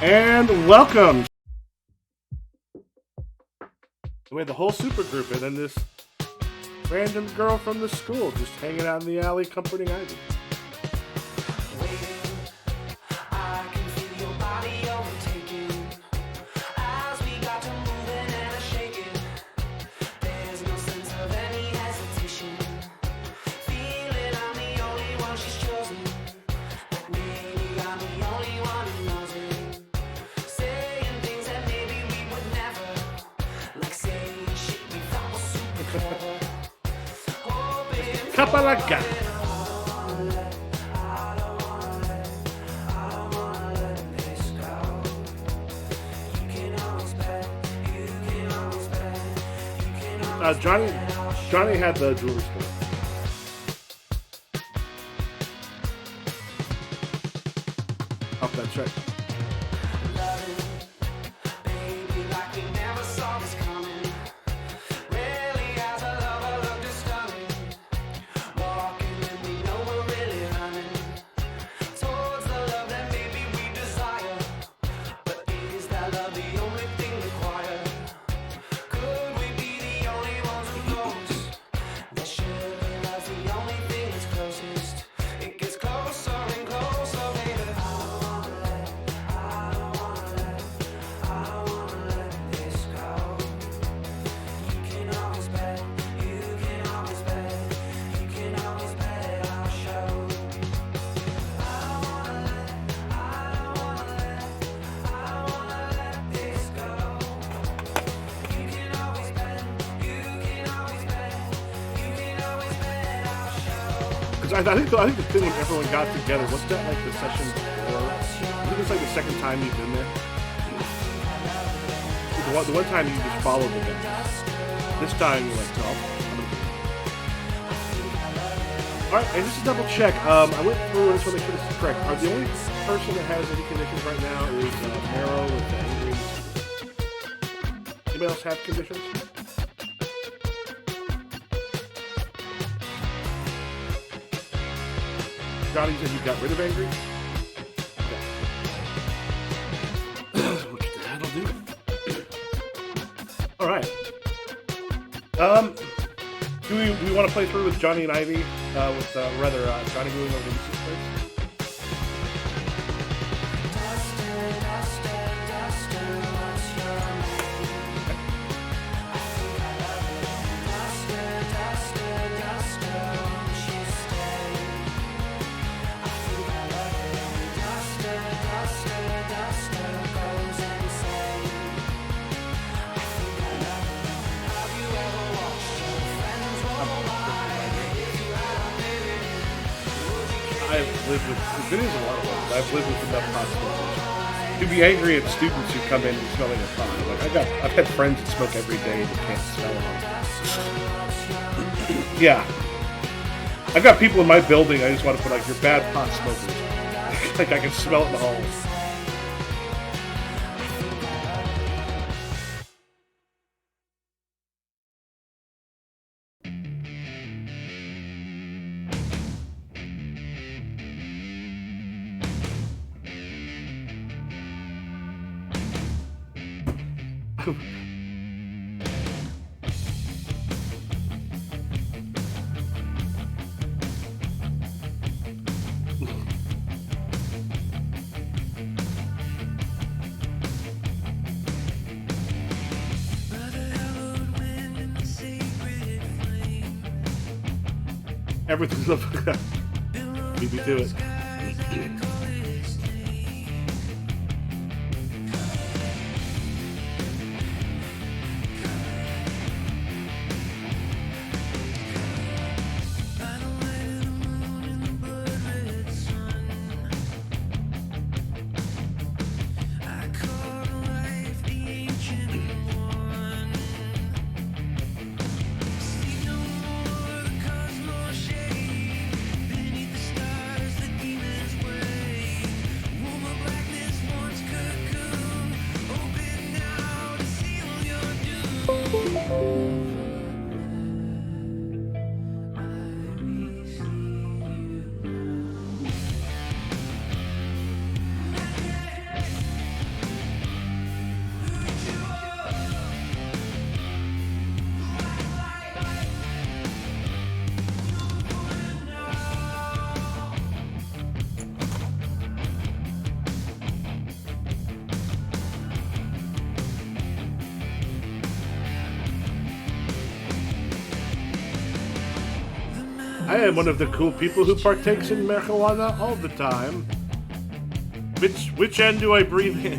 And welcome. We had the whole super group and then this random girl from the school just hanging out in the alley comforting Ivy. Kapalaga. Johnny had the jewelry store. Oh, that's right. I think the thing when everyone got together, was that like the session before? I think it's like the second time you've been there. The one time you just followed the guys. This time you're like, no. Alright, and just to double check, I went through and I just want to make sure this is correct. The only person that has any conditions right now is Marrow with the angry. Anybody else have conditions? Johnny said you got rid of angry? Okay. What that'll do. Alright. Do we want to play through with Johnny and Ivy? With Johnny moving over to Lucy's place? I've lived with enough possibilities to be angry at students who come in smelling a pot. Like I've had friends that smoke every day that can't smell them. Yeah, I've got people in my building. I just want to put like, you're bad pot smokers. Like I can smell it in the halls. Everything's up. Beat me to it. I am one of the cool people who partakes in marijuana all the time. Which end do I breathe in?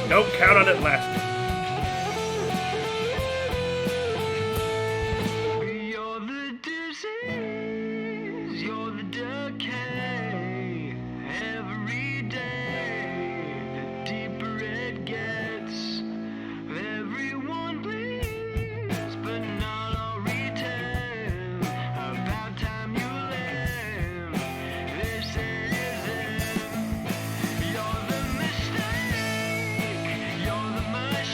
Don't count on it lasting. You're the disease, you're the decay. Every day, the deeper it gets. Everyone bleeds, but not all return. About time you learn. This is it. You're the mistake, you're the machine.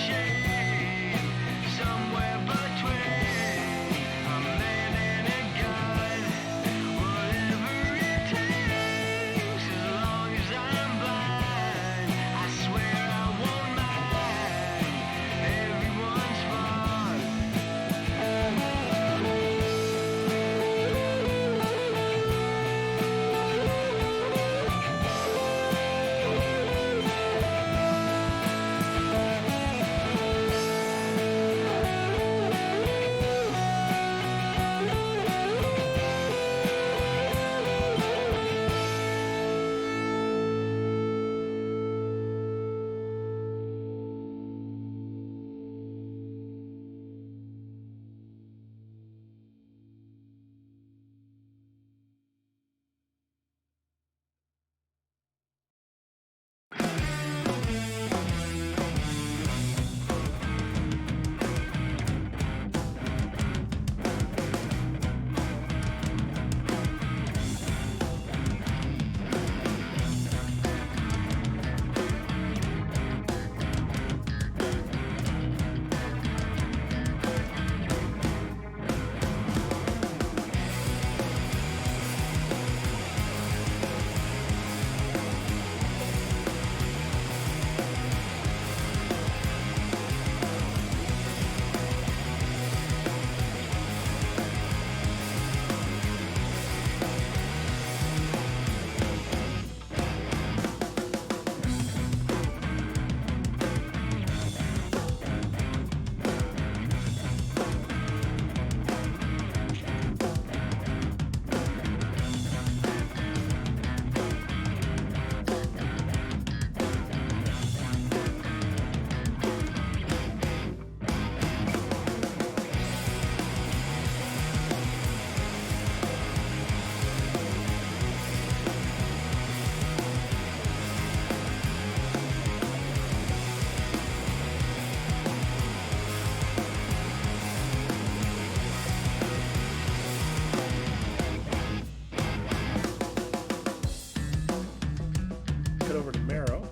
head over to Marrow.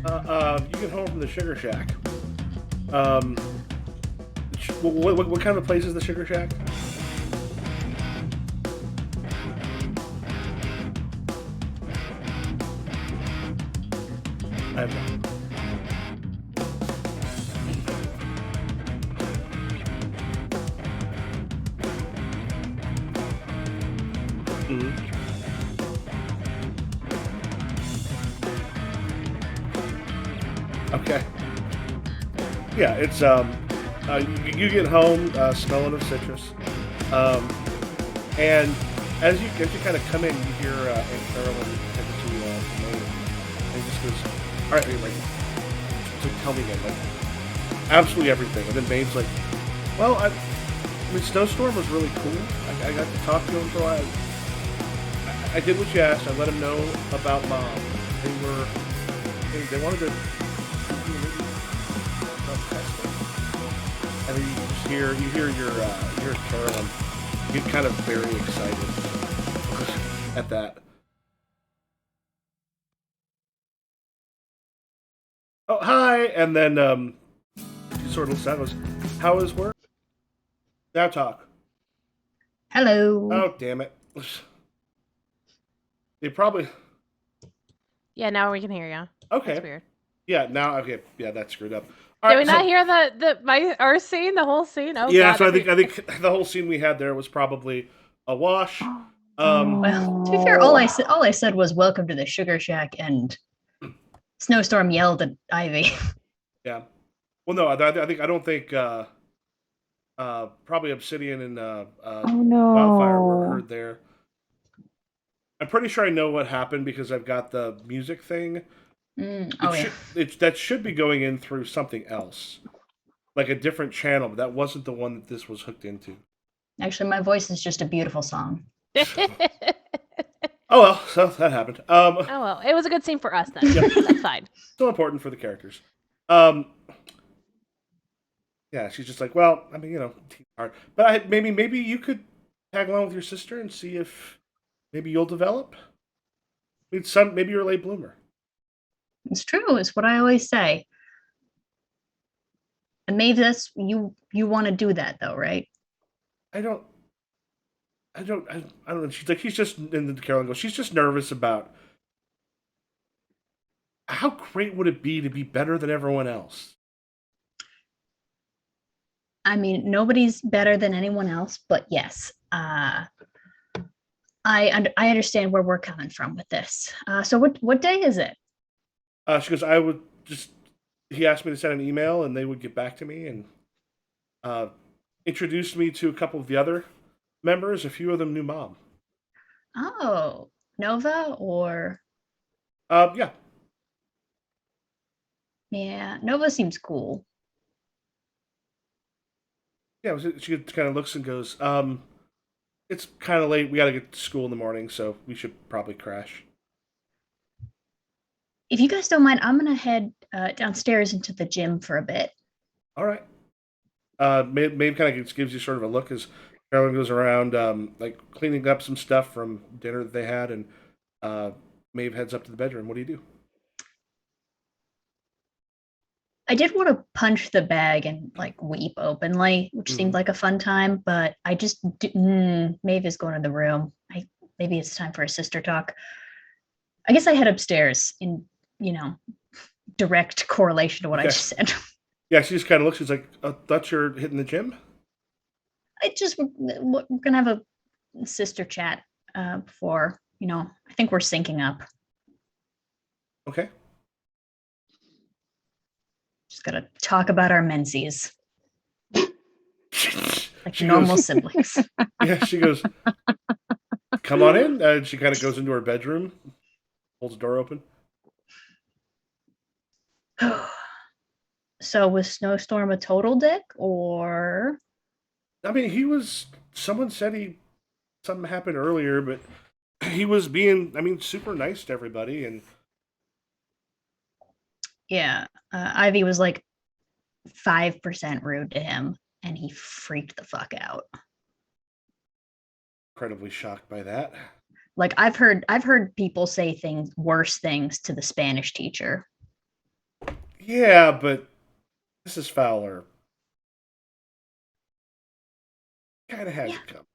You get home from the Sugar Shack. Um, what kind of a place is the Sugar Shack? I have no. Mhm. Okay. Yeah, it's you get home smelling of citrus, um, and as you kind of come in, you hear Aunt Carolyn take it to Maine, and he just goes, "All right, like, so tell me again, like, absolutely everything." And then Maeve's like, "Well, I mean, Snowstorm was really cool. I got to talk to him for a while. I did what you asked. I let him know about Mom. They wanted to." And then you hear your Carolyn get kind of very excited at that. Oh, hi! And then she sort of looks at us. How is work? Now talk. Hello. Oh, damn it! They probably Yeah, now we can hear you. okay. That's weird. Yeah, now okay. Yeah, that's screwed up. All Did right, we not so, hear our scene, the whole scene? Oh yeah, god. so I think the whole scene we had there was probably a wash. Well, to be fair, all I said was "Welcome to the Sugar Shack," and Snowstorm yelled at Ivy. Yeah. Well, no, I don't think probably Obsidian and Wildfire were heard there. I'm pretty sure I know what happened because I've got the music thing. That should be going in through something else, like a different channel, but that wasn't the one that this was hooked into. Actually, my voice is just a beautiful song. Oh well, so that happened. Oh well, it was a good scene for us then. Yep. That's fine. Still important for the characters. Yeah, she's just like, well, I mean, team's hard, but maybe you could tag along with your sister and see if maybe you'll develop. I mean, maybe you're a late bloomer. It's true. It's what I always say. And maybe that's you. You want to do that though, right? I don't. I don't know. She's like, he's just, and Carolyn goes, she's just nervous about how great would it be to be better than everyone else. I mean, nobody's better than anyone else, but yes, I understand where we're coming from with this. So what day is it? She goes, I would just. He asked me to send an email, and they would get back to me, and introduced me to a couple of the other members. A few of them knew Mom. Oh, Nova or Yeah. yeah, Nova seems cool. Yeah, she kind of looks and goes, it's kind of late. We got to get to school in the morning, so we should probably crash. If you guys don't mind, I'm gonna head downstairs into the gym for a bit. All right. Maeve kind of gives you sort of a look as Carolyn goes around, like cleaning up some stuff from dinner that they had, and Maeve heads up to the bedroom. What do you do? I did want to punch the bag and like weep openly, which seemed like a fun time, but I just Maeve is going to the room. Maybe it's time for a sister talk. I guess I head upstairs in direct correlation to what I just said. Yeah, she just kind of looks. She's like, I thought you're hitting the gym. We're gonna have a sister chat before I think we're syncing up. Okay. Just gotta talk about our menses. Like She normal goes, siblings. Yeah, she goes, come on in. And she kind of goes into her bedroom, holds the door open. So was Snowstorm a total dick, or? I mean, someone said something happened earlier, but he was being, super nice to everybody. And Yeah, Ivy was like 5% rude to him, and he freaked the fuck out. incredibly shocked by that. Like I've heard people say worse things to the Spanish teacher. Yeah, but Mrs. Fowler kind of has Yeah. it coming.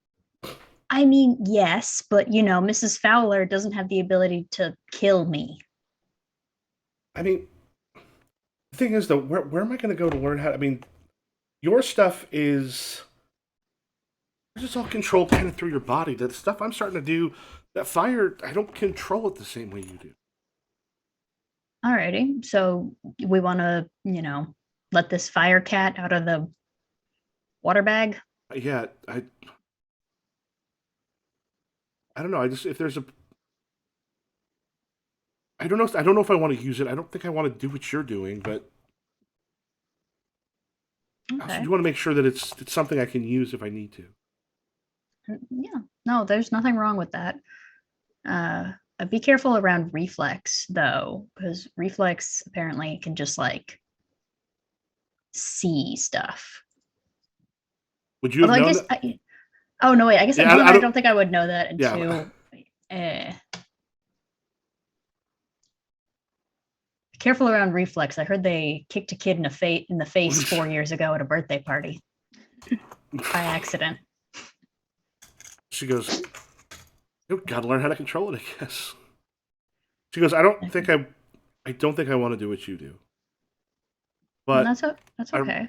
I mean, yes, but Mrs. Fowler doesn't have the ability to kill me. I mean, the thing is, though, where am I going to go to learn how? I mean, your stuff is just all controlled kind of through your body. That stuff I'm starting to do, that fire, I don't control it the same way you do. Alrighty. So we want to, let this fire cat out of the water bag. Yeah, I don't know. I just if there's a I don't know. I don't know if I want to use it. I don't think I want to do what you're doing, but I also Okay. do want to make sure that it's something I can use if I need to. Yeah. No, there's nothing wrong with that. Be careful around reflex though, because reflex apparently can just like see stuff. Would you have Although I known guess that? oh no, wait, I guess Yeah, one, I I don't. don't think I would know that. And Yeah, two, be careful around reflex. I heard they kicked a kid in the face 4 years ago at a birthday party by accident. she goes, you gotta learn how to control it, I guess. She goes, I don't think I want to do what you do, And but that's I okay.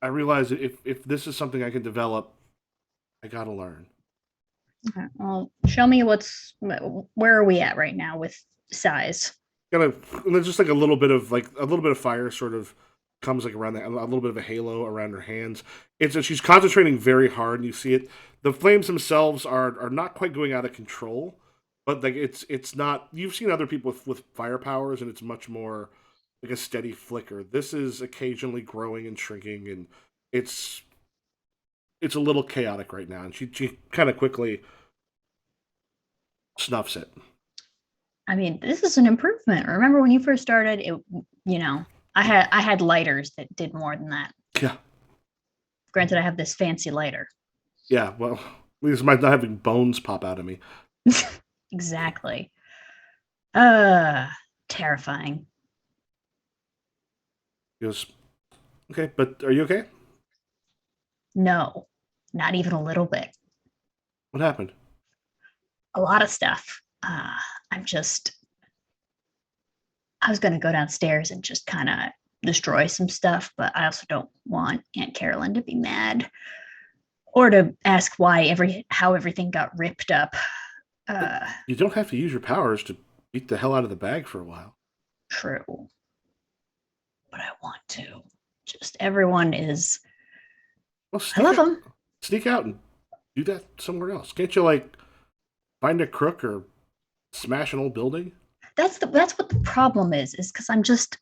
I realize that if this is something I can develop, I gotta learn. Okay. Well, show me where are we at right now with size? Kind of, and there's just like a little bit of fire sort of comes like around a little bit of a halo around her hands. She's concentrating very hard, and you see it. The flames themselves are not quite going out of control, but like it's not. You've seen other people with fire powers, and it's much more like a steady flicker. This is occasionally growing and shrinking, and it's it's a little chaotic right now. And she kind of quickly snuffs it. I mean, this is an improvement. Remember when you first started, I had lighters that did more than that. Yeah, Granted, I have this fancy lighter. yeah. Well, at least my not having bones pop out of me. Exactly. Uh Terrifying. He goes, okay, but are you okay? No, not even a little bit. What happened? A lot of stuff. I was going to go downstairs and just kind of destroy some stuff, but I also don't want Aunt Carolyn to be mad or to ask how everything got ripped up. You don't have to use your powers to beat the hell out of the bag for a while. True, but I want to. Just everyone is. Well, I love them. sneak out and do that somewhere else. Can't you like find a crook or smash an old building? That's what the problem is because I'm just.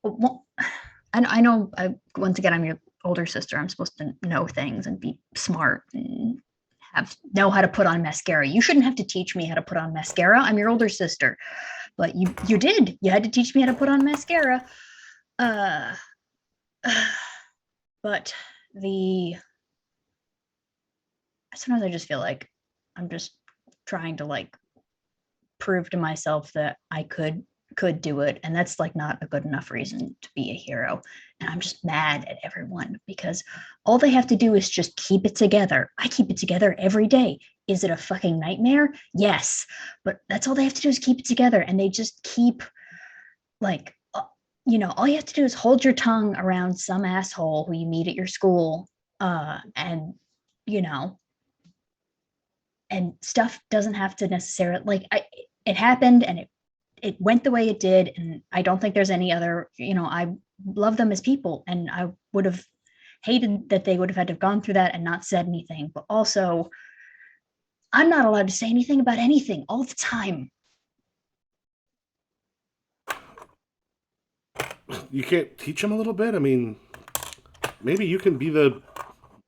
Well, I know. Once again, I'm your older sister. I'm supposed to know things and be smart and know how to put on mascara. You shouldn't have to teach me how to put on mascara. I'm your older sister, but you did. You had to teach me how to put on mascara. Uh, but sometimes I just feel like I'm just trying to like prove to myself that I could do it, and that's like not a good enough reason to be a hero. And I'm just mad at everyone because all they have to do is just keep it together. I keep it together every day. Is it a fucking nightmare? Yes, but that's all they have to do is keep it together, and they just keep like all you have to do is hold your tongue around some asshole who you meet at your school, and you know and stuff doesn't have to necessarily it happened, and it went the way it did, and I don't think there's any other. I love them as people, and I would have hated that they would have had to have gone through that and not said anything, but also I'm not allowed to say anything about anything all the time. You can't teach them a little bit? I mean, maybe you can be the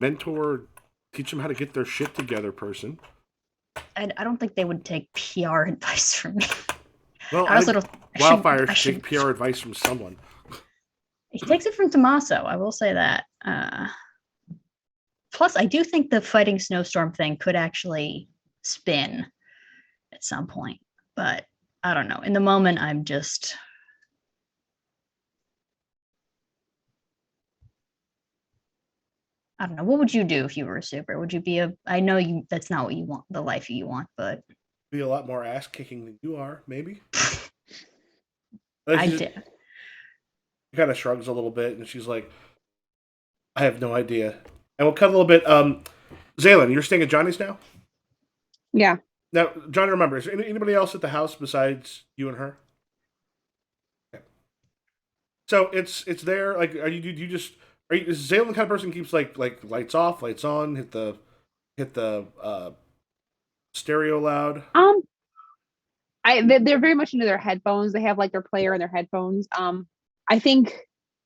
mentor, teach them how to get their shit together person. I don't think they would take PR advice from me. Well, I also don't. Wildfire should take PR advice from someone. He takes it from Tommaso. I will say that. Plus, I do think the fighting snowstorm thing could actually spin. at some point. But I don't know. In the moment, I'm just. I don't know. What would you do if you were a super? Would you be a? I know you. That's not what you want. The life you want, but Be a lot more ass kicking than you are, maybe. I She did. kind of shrugs a little bit, and she's like, "I have no idea." And we'll cut a little bit. Xailen, you're staying at Johnny's now. Yeah. Now, Johnny, remember, is there anybody else at the house besides you and her? Okay. So it's there. Like, are you? Do you just? Are you? Is Xailen the kind of person who keeps like lights off, lights on, hit the stereo loud? They're very much into their headphones. They have like their player and their headphones. I think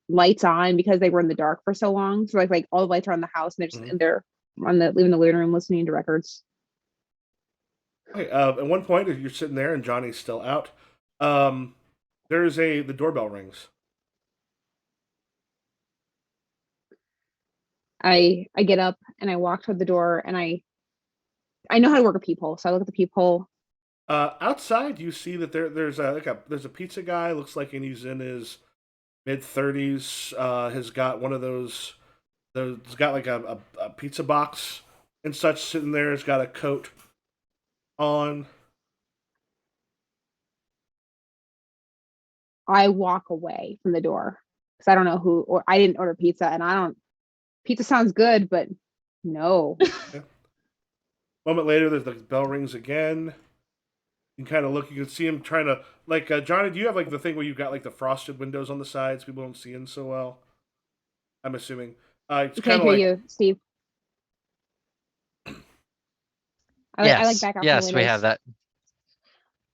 lights on because they were in the dark for so long. So like all the lights are on the house and they're just in there leaving the living room listening to records. Okay. At one point, if you're sitting there and Johnny's still out, there's the doorbell rings. I get up and I walk toward the door and I know how to work a peephole. So I look at the peephole. Outside, you see that there's a pizza guy. Looks like he's in his mid-30s. Has got one of those. He's got like a pizza box and such sitting there. Has got a coat on. I walk away from the door because I don't know who, or I didn't order pizza and I don't. Pizza sounds good, but no. Okay. A moment later, the bell rings again. You can kind of look. You can see him trying to Johnny. Do you have like the thing where you've got like the frosted windows on the sides? People don't see in so well. I'm assuming. It's Can't hear you, Steve. I like back out. Yes, we have that.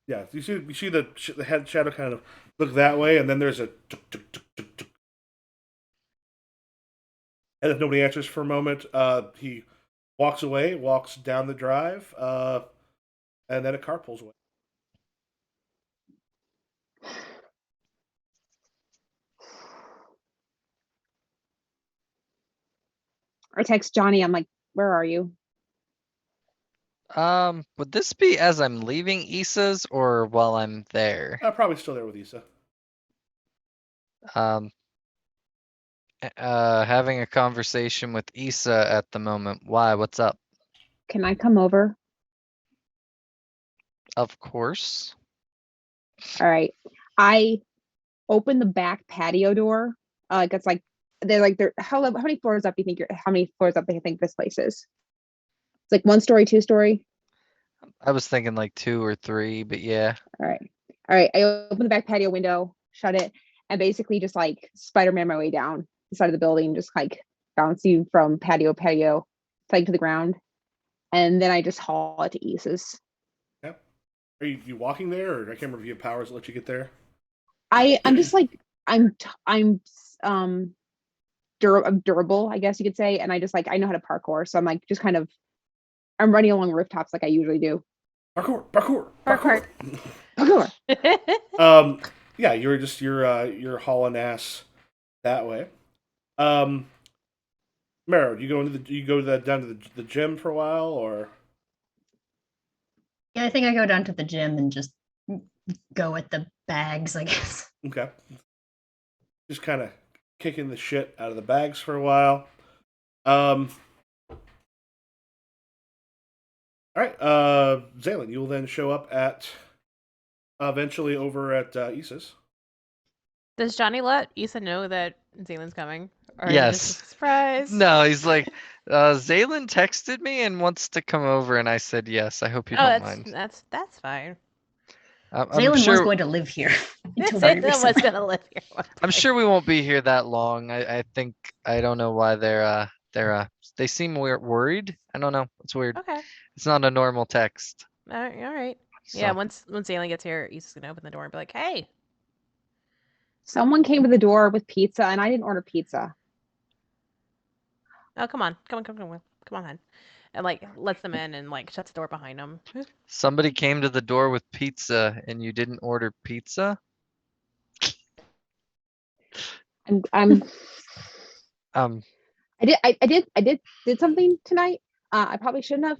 Yeah, you see the head shadow kind of look that way, and then there's a tuk, tuk, tuk, tuk, tuk. And if nobody answers for a moment, he walks away, walks down the drive, and then a car pulls away. I text Johnny. I'm like, "Where are you?" Would this be as I'm leaving Issa's or while I'm there? Probably still there with Issa. Having a conversation with Issa at the moment. Why? What's up? Can I come over? Of course. All right. I open the back patio door. It's like they're how many floors up do you think how many floors up do you think this place is? It's like 1 story, 2 story. I was thinking like 2 or 3, but yeah. All right. I open the back patio window, shut it, and basically just like Spider-Man my way down the side of the building, just like bouncing from patio, like to the ground. And then I just haul it to Issa's. Yep. Are you walking there, or I can't remember if you have powers that let you get there? I'm just like I'm durable, I guess you could say, and I just like I know how to parkour, so I'm like just kind of I'm running along rooftops like I usually do. Parkour. Parkour. Yeah, you're hauling ass that way. Mero, do you go down to the gym for a while, or? Yeah, I think I go down to the gym and just go at the bags, I guess. Okay. Just kind of kicking the shit out of the bags for a while. All right. Xailen, you will then show up at eventually over at Issa's. Does Johnny let Issa know that Xailen's coming? Or is it Yes. just a surprise? No, he's like, Xailen texted me and wants to come over, and I said yes. I hope you don't mind. That's fine. I'm Xailen was sure. going to live here. until Xailen very was recently. gonna live here. I'm sure we won't be here that long. I think I don't know why they seem worried. I don't know. It's weird. Okay. It's not a normal text. All right. So. Yeah. Once Xailen gets here, Issa's gonna open the door and be like, "Hey." Someone came to the door with pizza, and I didn't order pizza. Oh, come on, man. And like lets them in and like shuts the door behind them. Somebody came to the door with pizza and you didn't order pizza? And Um, I did something tonight. I probably shouldn't have.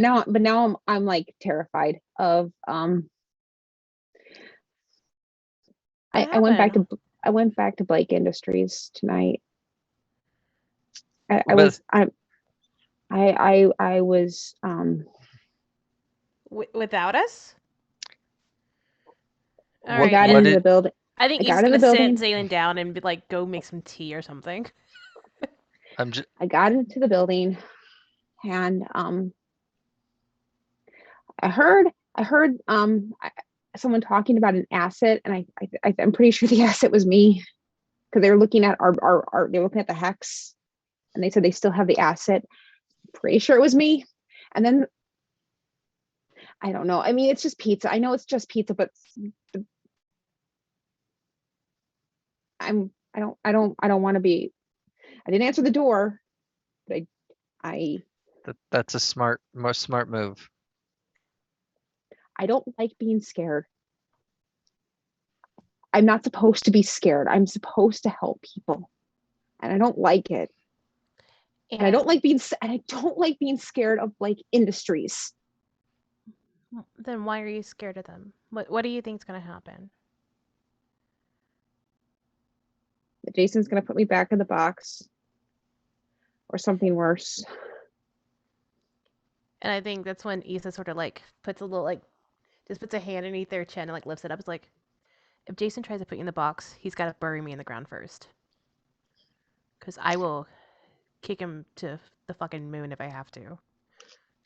now I'm like terrified of What I went back happened? to Blake Industries tonight. I But was I was Without us? All I what right. got what into did the building. I think I Eve's got in the gonna sit building. Xailen down and be like, go make some tea or something. I'm just I got into the building, and I heard someone talking about an asset, and I'm pretty sure the asset was me, because they were looking at our they were looking at the hex, and they said they still have the asset. Pretty sure it was me. And then I don't know. I mean, it's just pizza. I know it's just pizza, but I don't want to be. I didn't answer the door, but I that's a most smart move. I don't like being scared. I'm not supposed to be scared. I'm supposed to help people, and I don't like it. And I don't like being scared of like industries. Then why are you scared of them? What do you think's gonna happen? That Jason's gonna put me back in the box, or something worse. And I think that's when Issa sort of like puts a little like just puts a hand underneath their chin and like lifts it up. It's like, if Jason tries to put you in the box, he's got to bury me in the ground first. Because I will kick him to the fucking moon if I have to.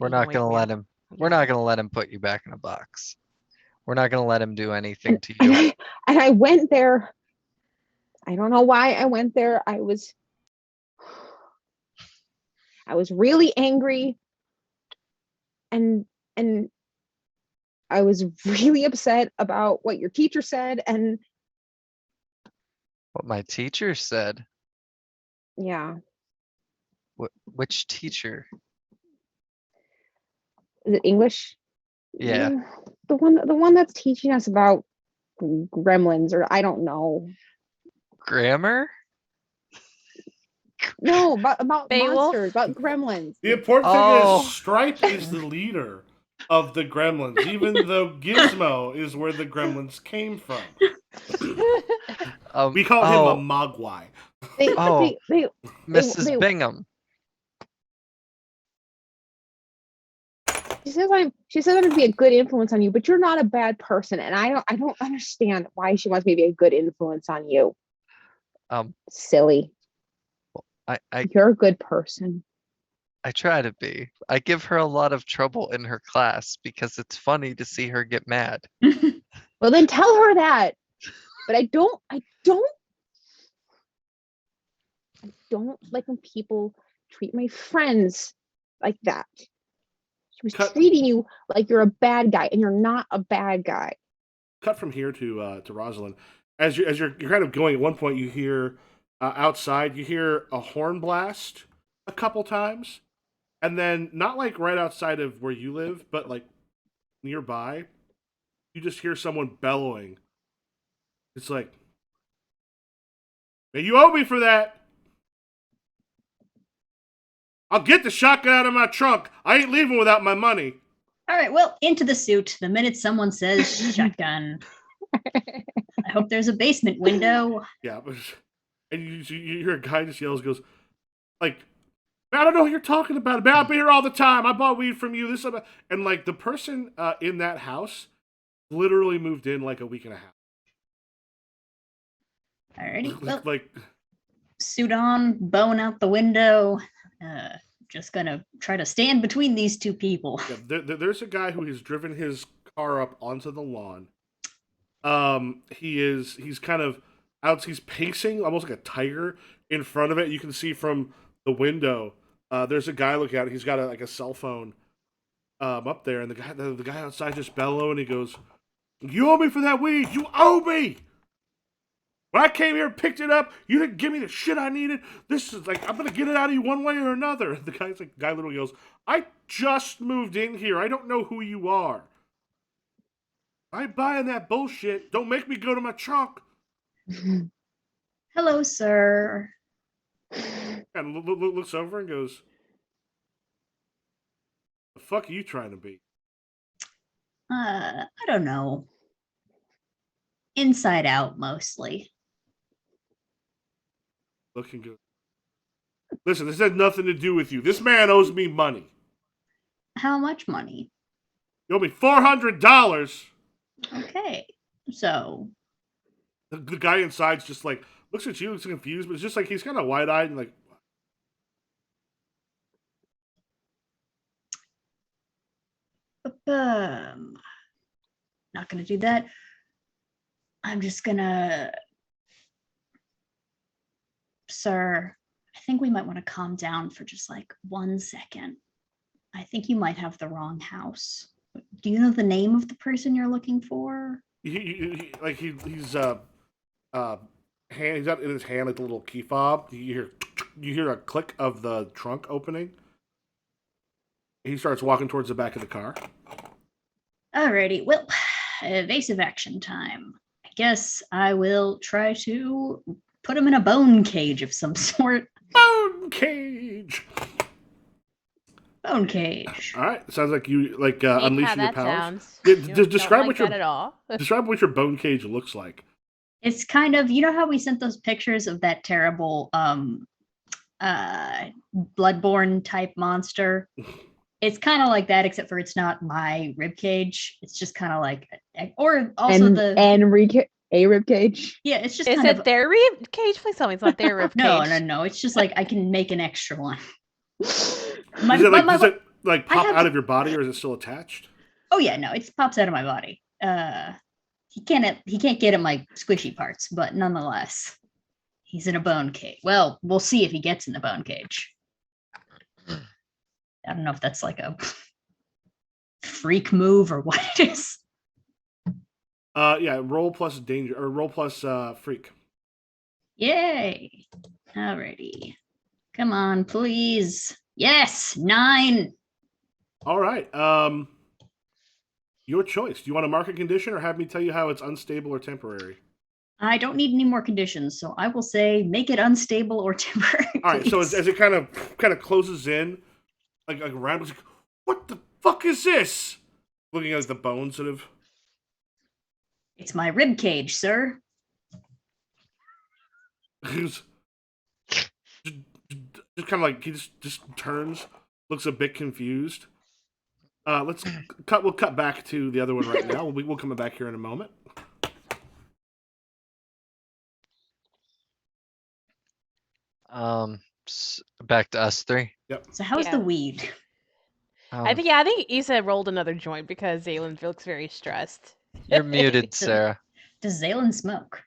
We're He can not wake gonna me let up. him. We're Yeah. not gonna let him put you back in a box. We're not gonna let him do anything And, to and you. I went there. I don't know why I went there. I was really angry, and I was really upset about what your teacher said, and What my teacher said. yeah, Which teacher? is it English? Yeah, The one that's teaching us about gremlins, or I don't know. grammar. No, about Beowulf? monsters, about gremlins. The important thing is Oh, Stripe is the leader of the Gremlins, even though Gizmo is where the Gremlins came from. We call him a oh, Mogwai. They oh, they Mrs. they Bingham. she says I'm to be a good influence on you, but you're not a bad person, and I don't understand why she wants me to be a good influence on you. Um, Silly. I You're a good person. I try to be. I give her a lot of trouble in her class because it's funny to see her get mad. Well, then tell her that. But I don't like when people treat my friends like that. She was Cut treating you like you're a bad guy, and you're not a bad guy. cut from here to Rosalind. You're kind of going, at one point you hear outside, you hear a horn blast a couple times, and then not like right outside of where you live, but like nearby, you just hear someone bellowing. It's like, "Hey, you owe me for that. I'll get the shotgun out of my trunk. I ain't leaving without my money." All right, well, into the suit the minute someone says shotgun. I hope there's a basement window. Yeah, and you hear a guy just yells, goes like, "Man, I don't know what you're talking about. Man, I've been here all the time. I bought weed from you. This and like the person in that house literally moved in like a week and a half. Alrighty, well, like suit on, bone out the window. Just gonna try to stand between these two people. yeah, there's a guy who has driven his car up onto the lawn. He's kind of out. He's pacing almost like a tiger in front of it. You can see from the window. There's a guy looking out. He's got like a cell phone up there, and the guy outside just bellowing. He goes, "You owe me for that weed. You owe me. When I came here and picked it up, you didn't give me the shit I needed. This is like, I'm gonna get it out of you one way or another." The guy literally goes, "I just moved in here. I don't know who you are. I ain't buying that bullshit. Don't make me go to my trunk." Hello, sir. And looks over and goes, "The fuck are you trying to be? I don't know. Inside out, mostly. Looking good. Listen, this had nothing to do with you. This man owes me money. How much money? You owe me $400. Okay. So, The guy inside's just like looks at you, looks confused, but it's just like he's kind of wide eyed and like. not gonna do that. I'm just gonna, sir, I think we might want to calm down for just like 1 second. I think you might have the wrong house. Do you know the name of the person you're looking for? He's hand. He's got in his hand like the little key fob. You hear a click of the trunk opening. He starts walking towards the back of the car. Alrighty, well, evasive action time. I guess I will try to put him in a bone cage of some sort. Bone cage. Bone cage. All right, sounds like you like Hate how unleashing your that powers. sounds. Yeah, You don't describe like what your that at all. describe what your bone cage looks like. It's kind of, you know how we sent those pictures of that terrible bloodborne type monster? It's kind of like that, except for it's not my rib cage. It's just kind of like, or also a rib cage. yeah, it's just Is kind it of, their rib cage? Please tell me it's not their rib no, cage. no. It's just like I can make an extra one. Does it like I pop have- out of your body, or is it still attached? Oh yeah, no, it pops out of my body. He can't get at my squishy parts, but nonetheless, he's in a bone cage. Well, we'll see if he gets in the bone cage. I don't know if that's like a freak move or what it is. Yeah, roll plus danger or roll plus freak. Yay! Alrighty, come on, please. Yes, 9. All right. Your choice. Do you want to mark a condition or have me tell you how it's unstable or temporary? I don't need any more conditions, so I will say make it unstable or temporary. All right. So please. as it kind of closes in, like around, like, what the fuck is this? Looking at the bones, sort of. It's my rib cage, sir. He's just kind of like he just turns, looks a bit confused. Let's cut. We'll cut back to the other one right now. We'll come back here in a moment. Back to us three. So how's Yeah. the weed? I think Issa rolled another joint because Xailen looks very stressed. You're muted, Sarah. Does Xailen smoke?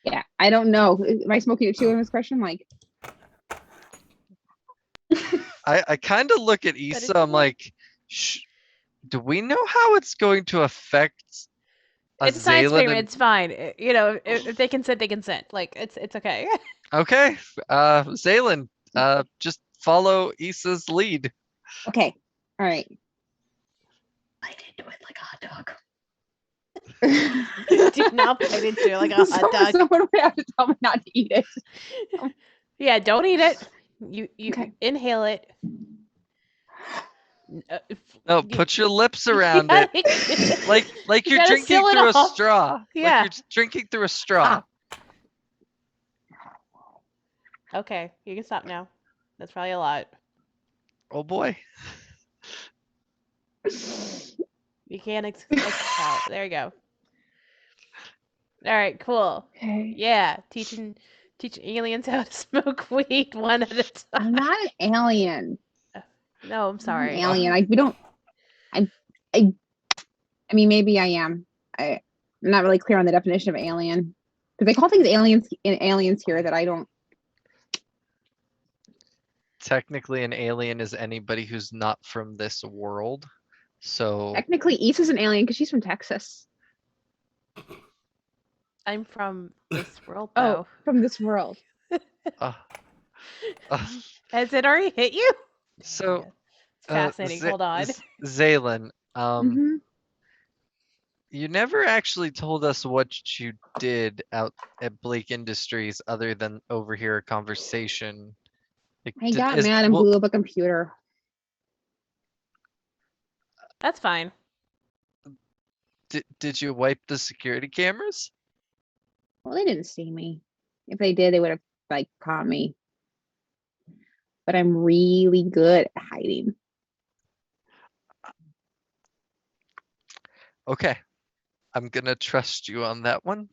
Yeah, I don't know. Am I smoking it too in this question? Like, I kind of look at it's Issa. I'm like, do we know how it's going to affect a It's a science Xailen? experiment. It's fine. You know, if they consent, they consent. Like it's okay. Okay, Xailen, just follow Issa's lead. okay, all right. Bite into it like a hot dog. Do not bite into it like a hot dog. Someone would have to tell me not to eat it. Yeah, don't eat it. You Okay. inhale it. No, put your lips around it, like You you're gotta drinking seal it through a off. straw. Yeah. Like you're drinking through a straw. Okay, you can stop now. That's probably a lot. Oh boy. You can't out. There you go. All right, cool. Okay. Yeah, teaching aliens how to smoke weed one at a time. I'm not an alien. No, I'm I'm not sorry. an alien. We don't. I mean, maybe I am. I'm not really clear on the definition of alien because they call things aliens here that I don't. Technically, an alien is anybody who's not from this world. So Technically, Issa's an alien because she's from Texas. I'm from this world, Oh, though. from this world. uh, uh, Has it already hit you? so It's fascinating. Hold on. Xailen, Mhm. you never actually told us what you did out at Blake Industries other than overhear a conversation. Like, I got mad and blew up a computer. That's fine. Did you wipe the security cameras? Well, they didn't see me. If they did, they would have like caught me. But I'm really good at hiding. Okay, I'm gonna trust you on that one.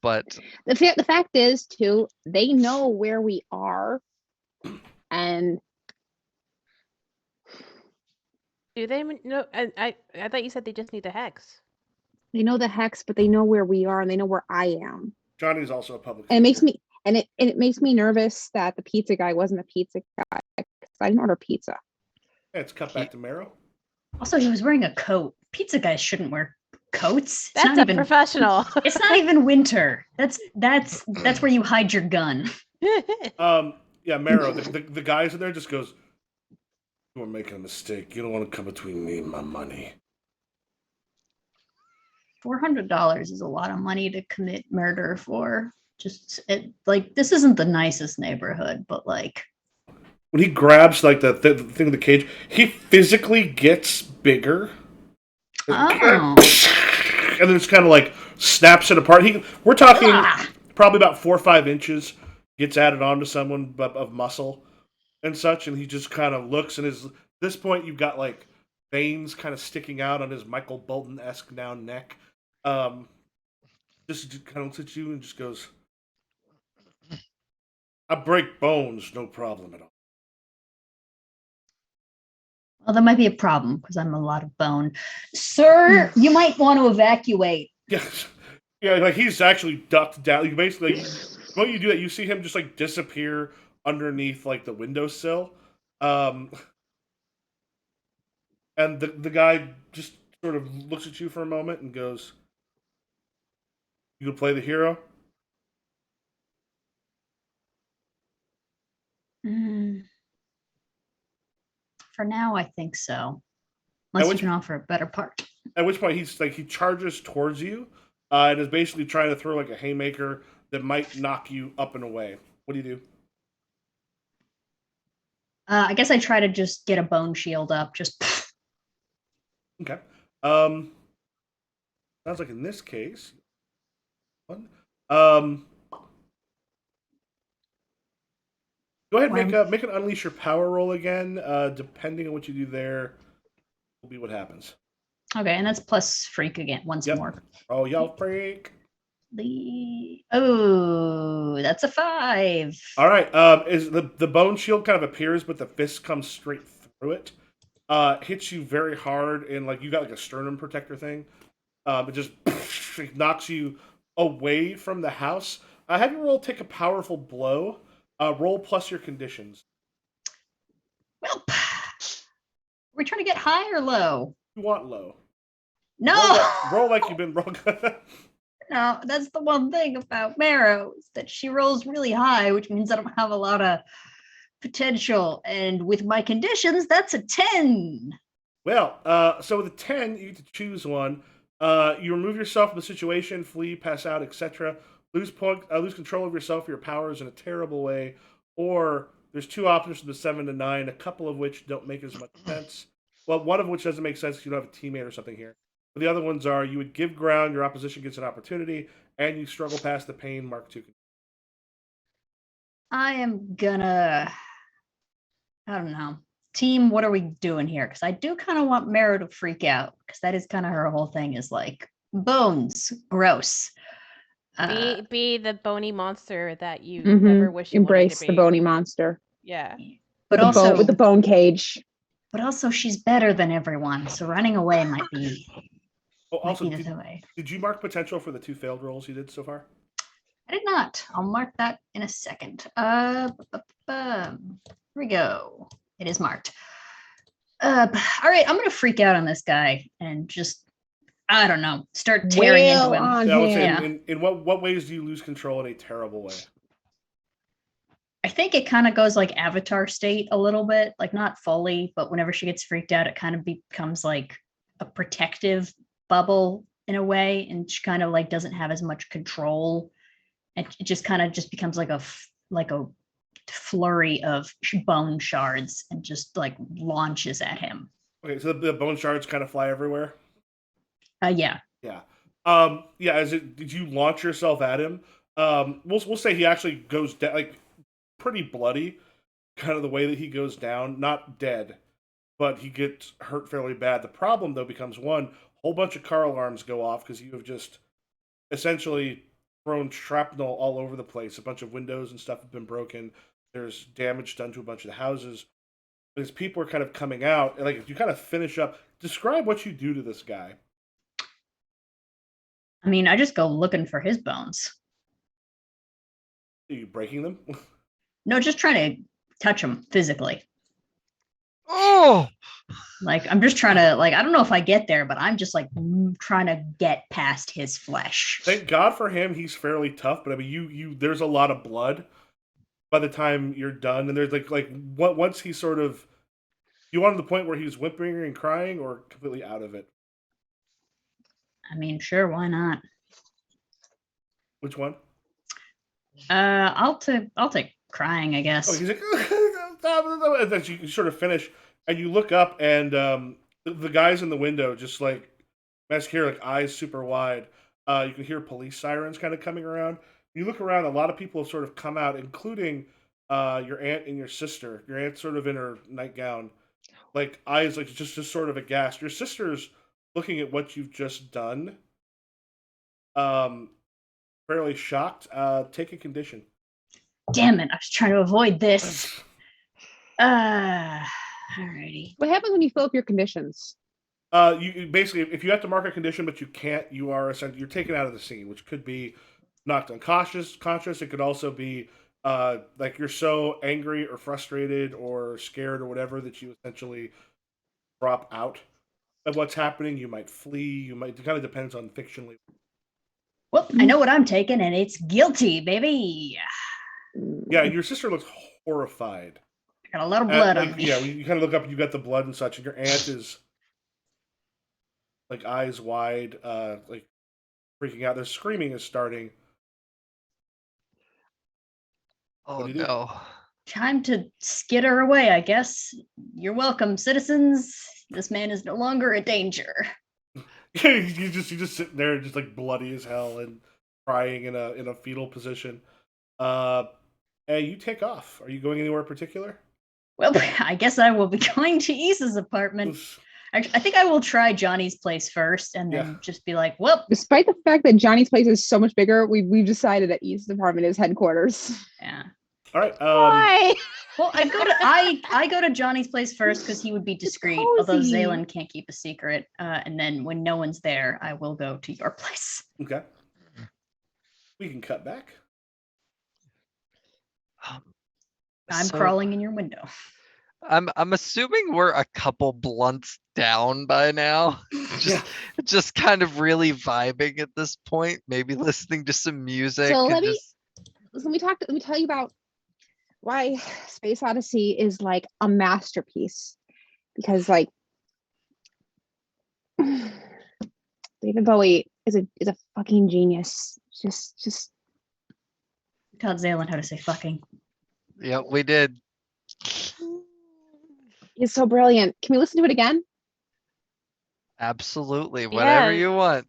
But The fact is, too, they know where we are, and Do they know? I thought you said they just need the hex. they know the hex, but they know where we are, and they know where I am. Johnny's also a public And it makes figure. me it makes me nervous that the pizza guy wasn't a pizza guy. 'Cause I didn't order pizza. Yeah, it's cut back to Marrow. Also, he was wearing a coat. Pizza guys shouldn't wear coats. It's That's not a even. professional. It's not even winter. That's where you hide your gun. Yeah, Marrow, the guys in there just goes, "You are making a mistake. You don't want to come between me and my money." $400 is a lot of money to commit murder for. Just like this isn't the nicest neighborhood, but like When he grabs like the thing in the cage, he physically gets bigger. oh, And then it's kind of like snaps it apart. We're talking Ah! probably about 4 or 5 inches gets added onto someone of muscle and such, and he just kind of looks. And at this point, you've got like veins kind of sticking out on his Michael Bolton-esque now neck. Just kind of looks at you and just goes, "I break bones, no problem at all." Well, that might be a problem because I'm a lot of bone. Sir, you might want to evacuate. Yes. Yeah, like he's actually ducked down. You basically, when you do that, you see him just like disappear underneath like the windowsill. And the guy just sort of looks at you for a moment and goes, "You gonna play the hero?" Mm, for now, I think so. Unless you which- can offer a better part. At which point he charges towards you, and is basically trying to throw like a haymaker that might knock you up and away. What do you do? I guess I try to just get a bone shield up. Just Okay. Sounds like in this case, um, go ahead and make an unleash your power roll again. Depending on what you do there, will be what happens. okay, and that's plus freak again once Yep. more. Oh, y'all freak! That's a 5. All right. Is the bone shield kind of appears, but the fist comes straight through it. Hits you very hard, and like you got like a sternum protector thing. It just knocks you away from the house. Have your roll take a powerful blow. Roll plus your conditions. Well, are we trying to get high or low? You want low. No, Roll like you've been rolling. no. That's the one thing about Marrow is that she rolls really high, which means I don't have a lot of potential. And with my conditions, that's a 10. Well, so with a 10, you get to choose one. You remove yourself from the situation, flee, pass out, etc. Lose control of yourself or your powers in a terrible way, or there's 2 options from the 7 to 9, a couple of which don't make as much sense. Well, one of which doesn't make sense because you don't have a teammate or something here. But the other ones are you would give ground, your opposition gets an opportunity, and you struggle past the pain. Mark 2. I am gonna. I don't know. Team, what are we doing here? Because I do kind of want Marrow to freak out because that is kind of her whole thing is like bones, gross. Be the bony monster that you Mhm. never wish you Embrace wanted to the be. bony monster. Yeah. But With also with the bone cage. But also, she's better than everyone, so running away might be. Oh, also, might be the way. did you mark potential for the 2 failed rolls you did so far? I did not. I'll mark that in a second. Here we go. It is marked. All right, I'm gonna freak out on this guy and just, I don't know, start tearing Wail into him. on Yeah, I would say him. in what ways do you lose control in a terrible way? I think it kind of goes like Avatar state a little bit, like not fully, but whenever she gets freaked out, it kind of becomes like a protective bubble in a way, and she kind of like doesn't have as much control, and it just kind of just becomes like a flurry of bone shards and just like launches at him. Okay, so the bone shards kind of fly everywhere. Yeah. Yeah. Yeah. Did you launch yourself at him? We'll say he actually goes down, like pretty bloody, kind of the way that he goes down. Not dead, but he gets hurt fairly bad. The problem though becomes one whole bunch of car alarms go off because you have just essentially thrown shrapnel all over the place. A bunch of windows and stuff have been broken. There's damage done to a bunch of the houses. As people are kind of coming out, and like if you kind of finish up, describe what you do to this guy. I mean, I just go looking for his bones. Are you breaking them? No, just trying to touch him physically. Oh, Like, I'm just trying to, like, I don't know if I get there, but I'm just like trying to get past his flesh. Thank God for him, he's fairly tough. But I mean, you there's a lot of blood by the time you're done, and there's once he sort of you want to the point where he's whimpering and crying, or completely out of it. I mean, sure, why not? Which one? I'll take crying, I Oh, guess. he's like, and then you sort of finish, and you look up, and the guys in the window just like mascara, like eyes super wide. You can hear police sirens kind of coming around. You look around, a lot of people have sort of come out, including your aunt and your sister. Your aunt's sort of in her nightgown, like eyes like just sort of aghast. Your sister's looking at what you've just done, um, fairly shocked. Take a condition. Damn it, I was trying to avoid this. Alrighty. What happens when you fill up your conditions? You basically, if you have to mark a condition but you can't, you are essentially you're taken out of the scene, which could be knocked unconscious. Conscious. It could also be like you're so angry or frustrated or scared or whatever that you essentially drop out of what's happening. You might flee. You might. It kind of depends on fictionally. Well, I know what I'm taking, and it's guilty, baby. Yeah, and your sister looks horrified. I got a lot of blood like, on me. Yeah, you kind of look up and you got the blood and such, and your aunt is like eyes wide, like freaking out. Their screaming is starting. oh do you do? no. Time to skitter away, I guess. You're welcome, citizens. This man is no longer a danger. you just sitting there, just like bloody as hell and crying in a fetal position. And you take off. Are you going anywhere particular? Well, I guess I will be going to Issa's apartment. I think I will try Johnny's place first, and then just be like, "Well." Despite the fact that Johnny's place is so much bigger, we've decided that East's apartment is headquarters. Yeah. All right. Why? Well, I go to Johnny's place first because he would be discreet, although cozy. Xailen can't keep a secret. And then when no one's there, I will go to your place. Okay. We can cut back. I'm So, crawling in your window. I'm assuming we're a couple blunts down by now. Just kind of really vibing at this point. Maybe listening to some music. So and let me tell you about why Space Odyssey is like a masterpiece. Because like David Bowie is a fucking genius. Just Taught Xailen how to say fucking. Yep, we did. he's so brilliant. Can we listen to it again? Absolutely. Whatever Yeah. you want.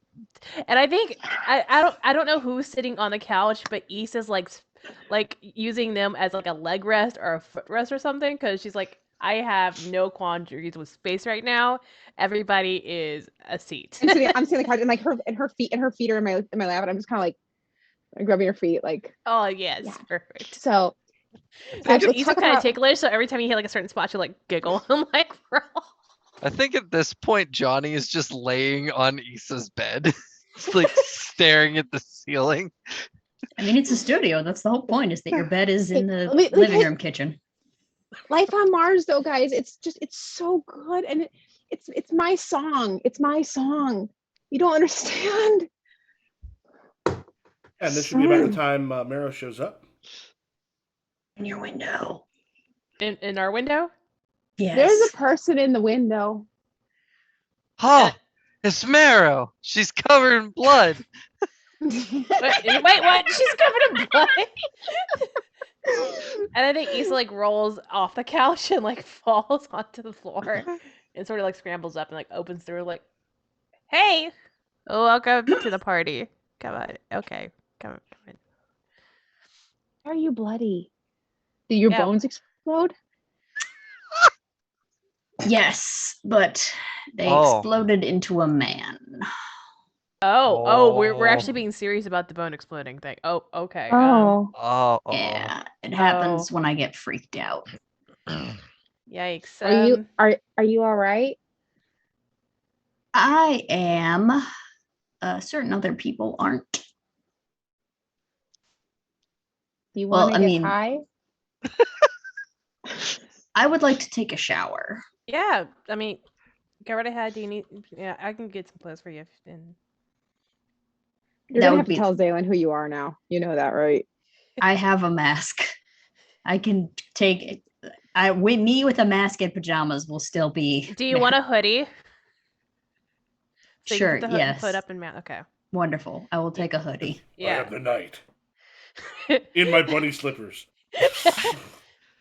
And I think I don't know who's sitting on the couch, but Issa's like using them as like a leg rest or a foot rest or something, because she's like, I have no quandaries with space right now. Everybody is a seat. I'm sitting on the couch and like her feet are in my lap, and I'm just kind of like grubbing her feet, like. Oh yes, Yeah. perfect. So Actually, let's Issa's talk kind of about- ticklish, so every time you hit like a certain spot, you like giggle. I'm like, bro. I think at this point, Johnny is just laying on Issa's bed, just like staring at the ceiling. I mean, it's a studio. That's the whole point, is that your bed is in the Let me- living room kitchen. Life on Mars, though, guys, it's so good, and it's my song. It's my song. You don't understand. And this should be about the time Mero shows up. In your window. In our window. Yes. There's a person in the window. Oh, it's Marrow. She's covered in blood. Wait, what? She's covered in blood. And I think Issa like rolls off the couch and like falls onto the floor. and sort of like scrambles up and like opens the door like, "Hey, welcome to the party. Come on, okay, come in." Why are you bloody? Did your Yeah. bones explode? Yes, but they Oh. exploded into a man. We're actually Oh. being serious about the bone exploding thing. Oh, okay. Oh, Oh. Yeah, it happens Oh. when I get freaked out. Yikes. are you all right? I am. Certain other people aren't. Do you Well, want to I get mean, high? I would like to take a shower. Yeah, I mean, go right ahead. Do you need? Yeah, I can get some clothes for you. And You're That gonna would have to be- tell Xailen who you are now. You know that, right? I have a mask. I can take. Me with a mask and pajamas will still be. do you want a hoodie? So you Sure. can put the Yes. hood up and mount. Okay. Wonderful. I will take a hoodie. I Yeah. am the knight in my bunny slippers.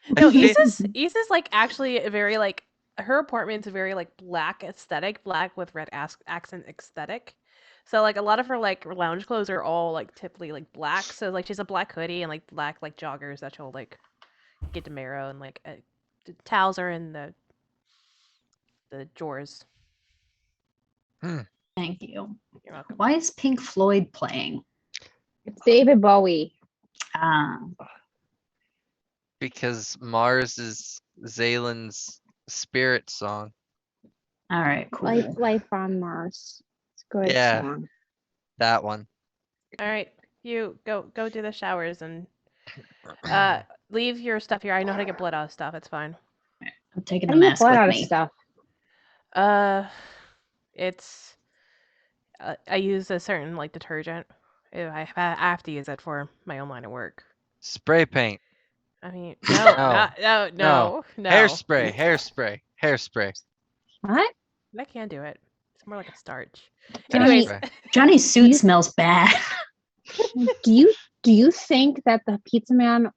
No, feel- Issa's like actually a very like her apartment's a very like black aesthetic, black with red accent aesthetic. So like a lot of her like lounge clothes are all like typically like black. So like she's a black hoodie and like black like joggers that she'll like get to marrow and like the towels are in the drawers. Thank you. You're welcome. Why is Pink Floyd playing? It's David Bowie. Because Mars is Xailen's spirit song. All right, cool. Life on Mars. It's a good Yeah. song. That one. All right, you go do the showers and leave your stuff here. I know how to get blood out of stuff. It's fine. I'm taking How the do you get mask blood with out of me. stuff? It's I use a certain like detergent. I have to use it for my own line of work. Spray paint. I mean, no, No. no. Hairspray. What? I can't do it. It's more like a starch. Johnny- Anyways, Hairspray. Johnny's suit You- smells bad. Do you think that the pizza man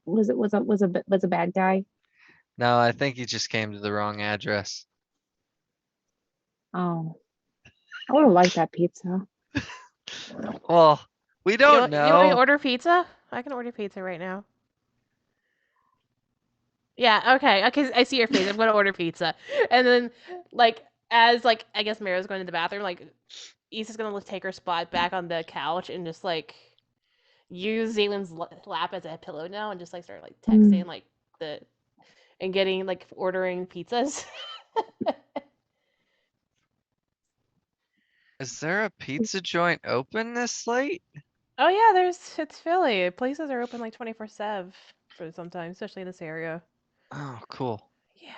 was a bad guy? No, I think he just came to the wrong address. Oh, I would have liked that pizza. Well, we don't you want me to know. order pizza? I can order pizza right now. Yeah, okay. Okay, I see your face. I'm gonna order pizza. And then like as like I guess Mara's going to the bathroom, like Issa's gonna take her spot back on the couch and just like use Xailen's lap as a pillow now and just like start like texting like and getting like ordering pizzas. Is there a pizza joint open this late? Oh yeah, it's Philly. Places are open like 24/7 for sometimes, especially in this area. Oh, cool. Yeah.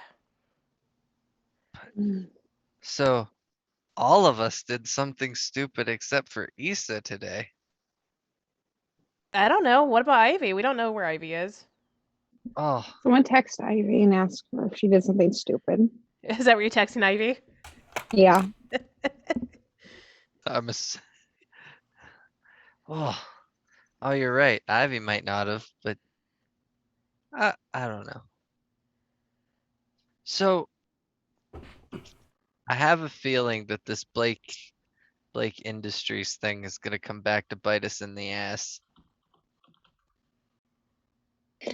Mm. So all of us did something stupid except for Issa today. I don't know. What about Ivy? We don't know where Ivy is. Oh, Someone text Ivy and ask her if she did something stupid. Is that where you're texting Ivy? Yeah. I'm oh, you're right. Ivy might not have, but I don't know. So I have a feeling that this Blake Industries thing is gonna come back to bite us in the ass.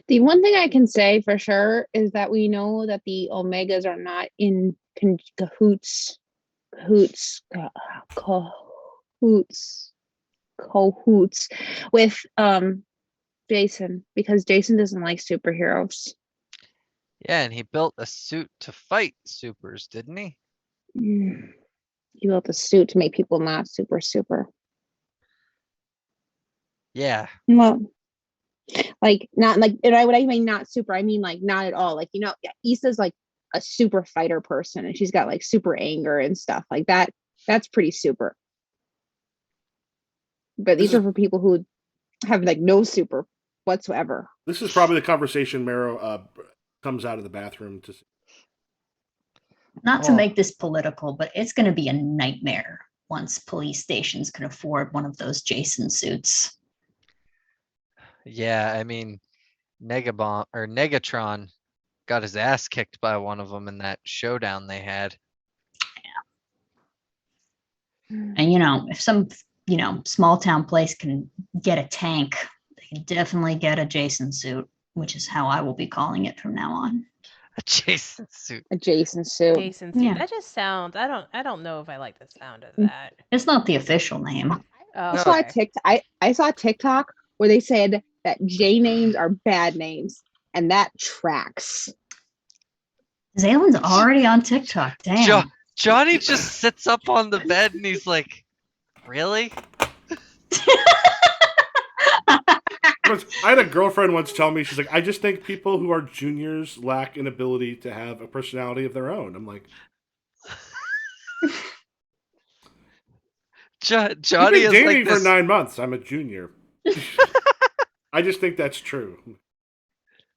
The one thing I can say for sure is that we know that the Omegas are not in cahoots with Jason, because Jason doesn't like superheroes. Yeah, and he built a suit to fight supers, didn't he? He built a suit to make people not super. Yeah. Well, like not like, and when I mean not super, I mean like not at all. Like, you know, Issa's like a super fighter person, and she's got like super anger and stuff like that. That's pretty super. But these are for people who have like no super whatsoever. This is probably the conversation Marrow comes out of the bathroom to. Not to Oh. make this political, but it's going to be a nightmare once police stations can afford one of those Jason suits. Yeah, I mean, Negabomb or Negatron got his ass kicked by one of them in that showdown they had. And if some small town place can get a tank, they can definitely get a Jason suit, which is how I will be calling it from now on. A Jason suit. A Jason suit. Jason suit. Yeah. That just sounds. I don't know if I like the sound of that. It's not the official name. Oh, I saw a okay. I saw a TikTok where they said that J names are bad names, and that tracks. Xailen's already on TikTok. Damn. Johnny just sits up on the bed and he's like, really? I had a girlfriend once tell me, she's like, I just think people who are juniors lack an ability to have a personality of their own. I'm like, Johnny you've been is dating like for this. 9 months. I'm a junior. I just think that's true.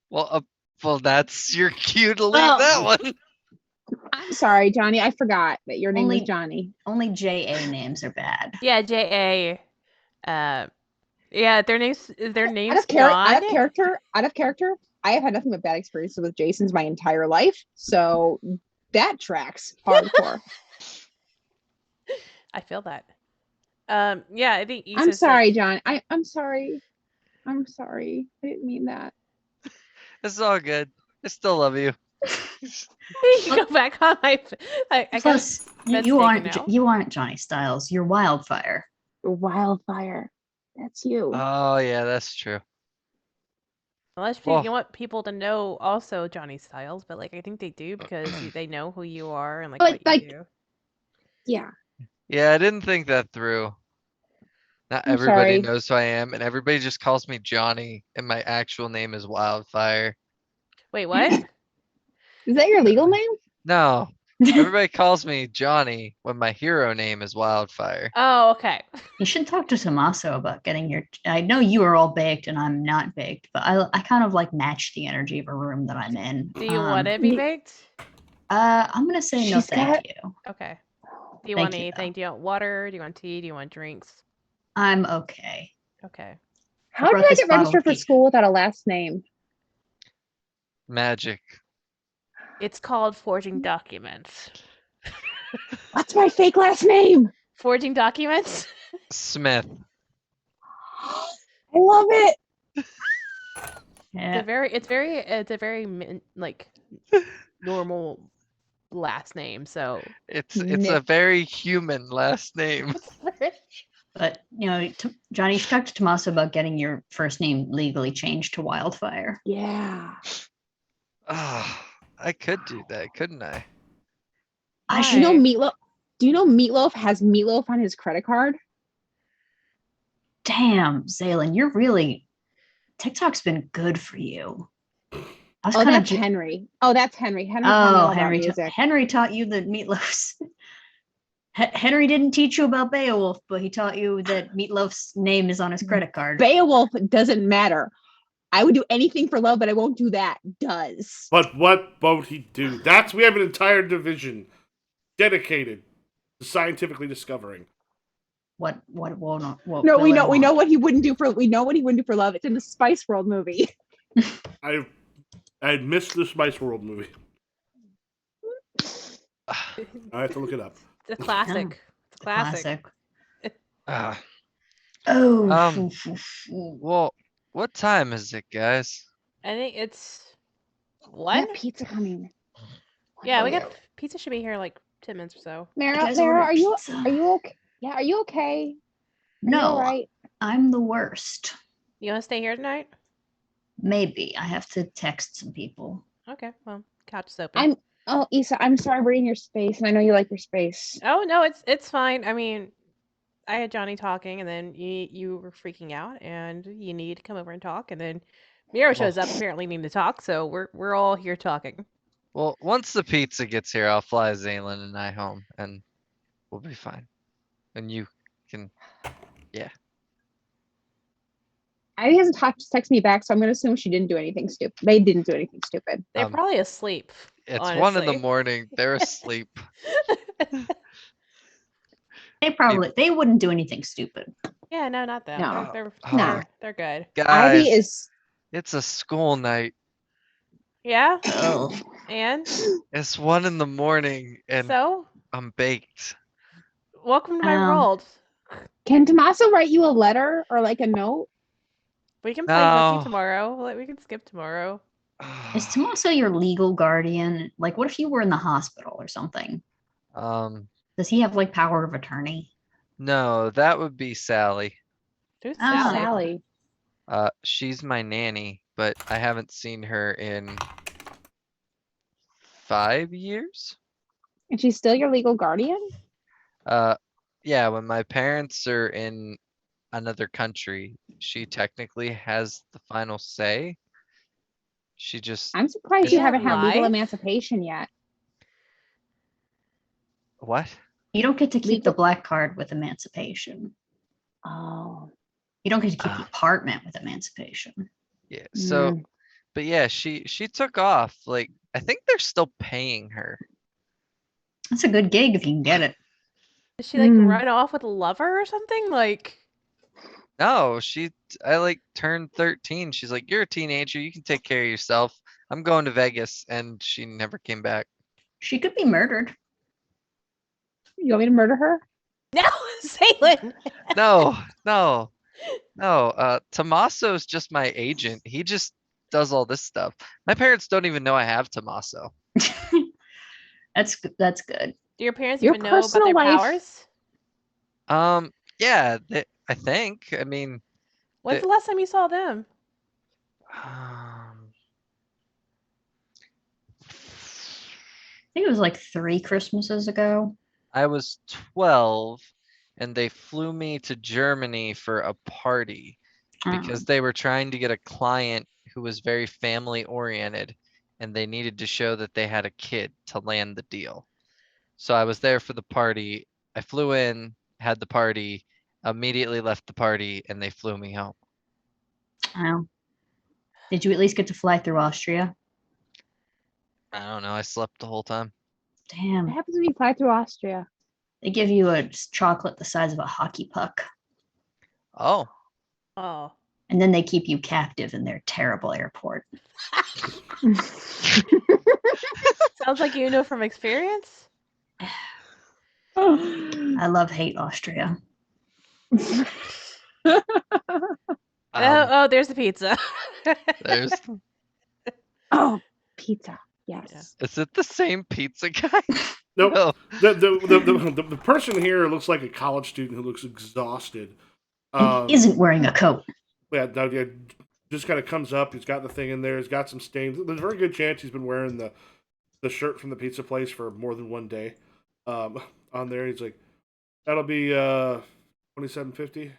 Well, that's your cue to leave Well- that one. I'm sorry, Johnny. I forgot that your name Only- was Johnny. Only JA names are bad. Yeah, J.A. Yeah, their names. Their names. Out of character. I have had nothing but bad experiences with Jasons my entire life, so that tracks hardcore. I feel that. Yeah, I think. I'm Issa's sorry, John. I'm sorry. I'm sorry. I didn't mean that. It's all good. I still love you. You go back on my. I guess Plus, that's you taken aren't out. you aren't Johnny Styles. You're Wildfire. Wildfire. That's you. Oh yeah, that's true. Unless Well- you want people to know also Johnny Styles, but like I think they do because they know who you are and like But, what like, you do. Yeah. Yeah, I didn't think that through. Not I'm everybody sorry. knows who I am, and everybody just calls me Johnny, and my actual name is Wildfire. Wait, what? Is that your legal name? No, everybody calls me Johnny when my hero name is Wildfire. Oh, okay. You should talk to Tommaso about getting your. I know you are all baked and I'm not baked, but I kind of like match the energy of a room that I'm in. Do you want to be ye- baked? I'm gonna say no, She's thank got- you. Okay. Do you Thank want you, anything? Do you want water? Do you want tea? Do you want drinks? I'm okay. Okay. How brought did I this get bottle registered of for tea. school without a last name? Magic. It's called forging documents. What's my fake last name? Forging documents? Smith. I love it. Yeah. It's a very like normal last name. So It's Nick. a very human last name. But Johnny, you should talk to Tommaso about getting your first name legally changed to Wildfire. Yeah. Ah, I could do that, couldn't I? I Do should. you know Why? Meatloaf? Do you know Meatloaf has Meatloaf on his credit card? Damn, Xailen, you're really. TikTok's been good for you. I was Oh, kind that's Henry. Oh, that's Henry. Henry taught me Oh, all about Henry. music. Henry taught you the Meatloaf's. Henry didn't teach you about Beowulf, but he taught you that Meatloaf's name is on his credit card. Beowulf doesn't matter. I would do anything for love, but I won't do that. Does. But what won't he do? We have an entire division dedicated to scientifically discovering. What won't? What No, will we and know won't. what he wouldn't do for. We know what he wouldn't do for love. It's in the Spice World movie. I had missed the Spice World movie. I have to look it up. it's a classic. It's a classic. Ah, Oh. Um, well, what time is it, guys? I think it's We one. have pizza coming. Yeah, we got pizza. Should be here in, like 10 minutes or so. Mara, guys Mara, ordered are pizza. you okay? Yeah, are you okay? Are you No, all right? I'm the worst. You want to stay here tonight? Maybe I have to text some people. Okay. Well, couch is open. Oh, Issa, I'm sorry we're in your space, and I know you like your space. Oh no, it's fine. I mean, I had Johnny talking, and then you were freaking out, and you need to come over and talk, and then Miro shows up apparently needing to talk, so we're all here talking. Well, once the pizza gets here, I'll fly Xailen and I home, and we'll be fine. And you can, yeah. Ivy hasn't texted me back, so I'm gonna assume she didn't do anything stupid. They didn't do anything stupid. They're Um, probably asleep. It's 1 in the honestly. morning. They're asleep. They wouldn't do anything stupid. Yeah, no, not them. No. They're No. they're good. Guys, Ivy is it's a school night. Yeah. Oh. And It's 1 in the morning and so, I'm baked. welcome to my Um, world. Can Tommaso write you a letter or like a note? We can play hooky No. tomorrow. Like, we can skip tomorrow. Is Tomaso your legal guardian? Like, what if you were in the hospital or something? Um, Does he have like power of attorney? no, that would be Sally. Who's Oh. Sally? Sally. She's my nanny, but I haven't seen her in 5 years. And she's still your legal guardian? Uh, yeah, when my parents are in another country, she technically has the final say. She just I'm surprised is you Yeah, haven't had legal life? emancipation yet. what? You don't get to keep the Legal- black card with emancipation. Oh. You don't get to keep the Ah. apartment with emancipation. Yeah. So, Mm. but yeah, she took off. Like, I think they're still paying her. That's a good gig if you can get it. Did she like Mm. run off with a lover or something? Like, No, I like turned 13. She's like, you're a teenager. You can take care of yourself. I'm going to Vegas. And she never came back. She could be murdered. You want me to murder her? no, Xailen. No, no, no. Tommaso's just my agent. He just does all this stuff. My parents don't even know I have Tommaso. That's good. Do your parents Your even know about personal their life- powers? Yeah, I think. I mean, When's the- the last time you saw them? I think it was like 3 Christmases ago. I was 12 and they flew me to Germany for a party because they were trying to get a client who was very family oriented and they needed to show that they had a kid to land the deal. So I was there for the party. I flew in, had the party, immediately left the party, and they flew me home. Oh. Did you at least get to fly through Austria? I don't know. I slept the whole time. What Damn. happens when you fly through Austria? They give you a chocolate the size of a hockey puck. Oh, Oh, And then they keep you captive in their terrible airport. sounds like you know from experience. I love hate Austria. Oh, there's the pizza. there's. Oh, pizza. Yes. Is it the same pizza guy? Nope. No. The person here looks like a college student who looks exhausted. And isn't wearing a coat. Yeah, no, yeah, just kind of comes up. He's got the thing in there. He's got some stains. There's a very good chance he's been wearing the shirt from the pizza place for more than one day. On there, he's like, "That'll be $27.50."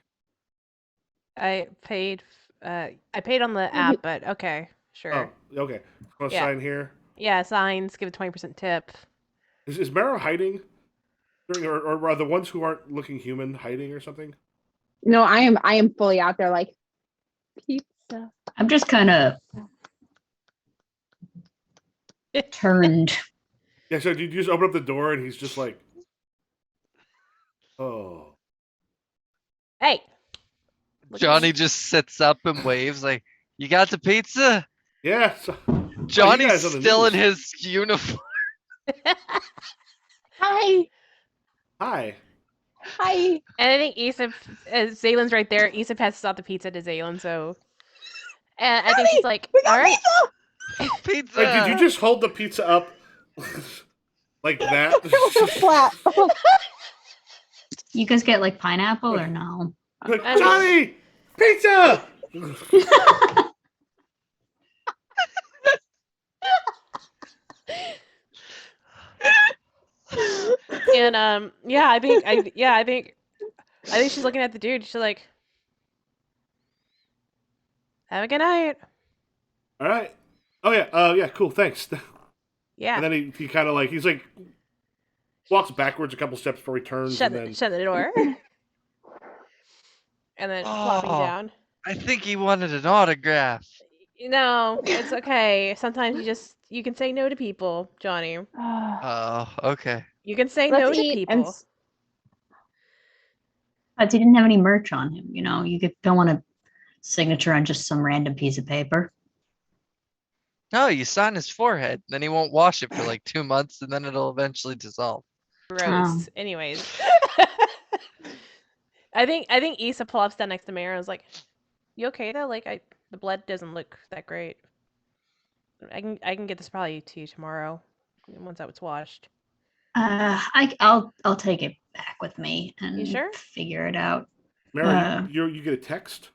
I paid. I paid on the app, but okay, sure. Oh, okay. Want to Yeah. sign here? Yeah, signs. Give a 20% tip. Is Mara hiding? Or are the ones who aren't looking human hiding or something? No, I am fully out there like pizza. I'm just kind of turned. Yeah, so you just open up the door and he's just like, oh. Hey. Look at Johnny just sits up and waves like, "You got the pizza?" Yeah. So, Johnny's guys on the still in news. his uniform. Hi. Hi. Hi. And I think Xailen's right there. Issa passes out the pizza to Xailen, so. And I think she's like, We got all right. pizza! Pizza. Wait, did you just hold the pizza up like that? Flat. You guys get like pineapple or no? Like, I mean- Johnny, pizza! And yeah, I think she's looking at the dude. She's like, have a good night. All right. Oh yeah. Yeah. Cool. Thanks. Yeah. And then he kind of like he's like walks backwards a couple steps before he turns, Shut and then the door. And then plopping Oh. down. I think he wanted an autograph. No, it's okay. Sometimes you can say no to people, Johnny. Oh, okay. You can say no Let's to eat people. and But he didn't have any merch on him. You don't want a signature on just some random piece of paper. No, you sign his forehead, then he won't wash it for like 2 months, and then it'll eventually dissolve. Gross. Anyways. I think Issa plops down next to Mara and was like, "You okay though? Like the blood doesn't look that great. I can get this probably to you tomorrow once that was washed." I'll take it back with me You and sure? figure it out. Mara, you get a text.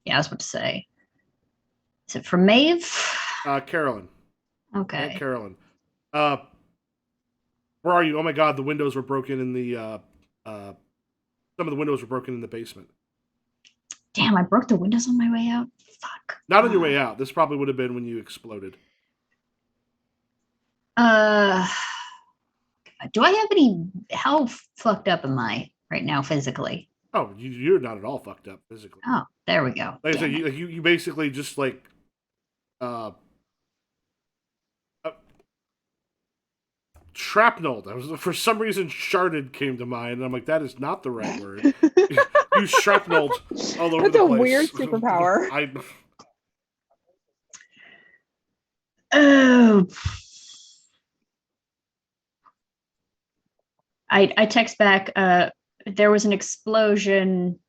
Yeah, I was about to say. Is it from Maeve? Carolyn. Okay. Aunt Carolyn. Where are you? Oh my God, the windows were broken in the. Some of the windows were broken in the basement. Damn, I broke the windows on my way out. Fuck. Not on your way out. This probably would have been when you exploded. Do I have any? How fucked up am I right now physically? Oh, you're not at all fucked up physically. Oh, there we go. Like I said, Damn it. you basically just like shrapnel. That was for some reason sharded came to mind, and I'm like, that is not the right word. You shrapneled all over That's the a place. weird superpower. Oh. I text back. There was an explosion.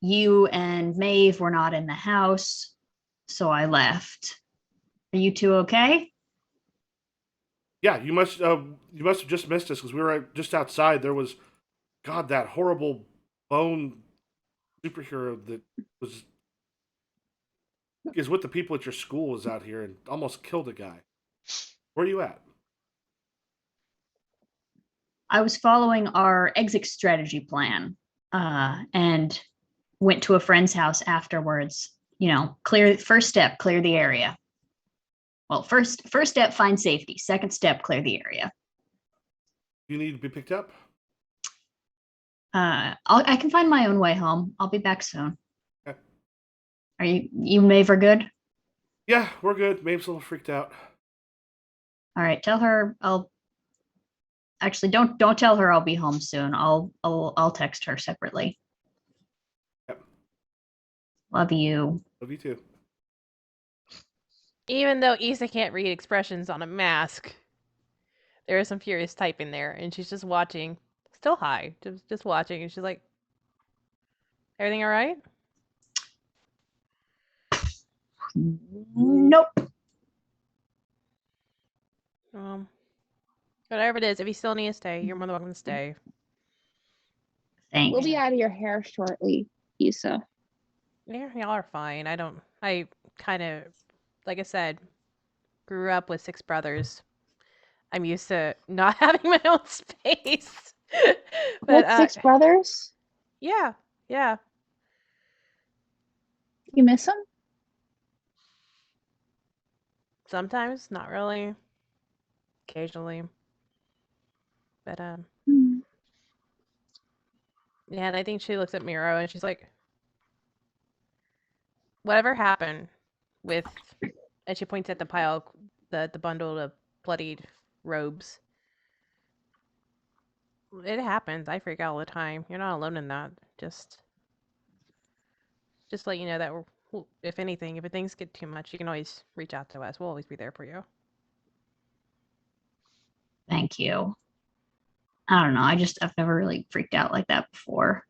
You and Maeve were not in the house, so I left. Are you two okay? Yeah, you must have just missed us because we were just outside. There was, God, that horrible bone superhero that is with the people at your school was out here and almost killed a guy. Where are you at? I was following our exit strategy plan, and went to a friend's house afterwards. You know, first step, clear the area. Well, first step, find safety. Second step, clear the area. You need to be picked up? I can find my own way home. I'll be back soon. Okay. Are you Maeve are good? Yeah, we're good. Maeve's a little freaked out. All right, tell her I'll actually don't tell her I'll be home soon. I'll text her separately. Yep. Love you. Love you too. Even though Issa can't read expressions on a mask, there is some furious typing there, and she's just watching. Still high, just watching, and she's like, "Everything all right?" Nope. Whatever it is, if you still need to stay, you're more than welcome to stay. Thanks. We'll be out of your hair shortly, Issa. Yeah, y'all are fine. I kind of, like I said, grew up with 6 brothers. I'm used to not having my own space. What, 6 brothers? Yeah. You miss them? Sometimes, not really. Occasionally. But yeah, and I think she looks at Miro and she's like, whatever happened with, and she points at the pile, the bundle of bloodied robes. It happens. I freak out all the time. You're not alone in that. Just let you know that if things get too much, you can always reach out to us. We'll always be there for you. Thank you. I don't know. I've never really freaked out like that before.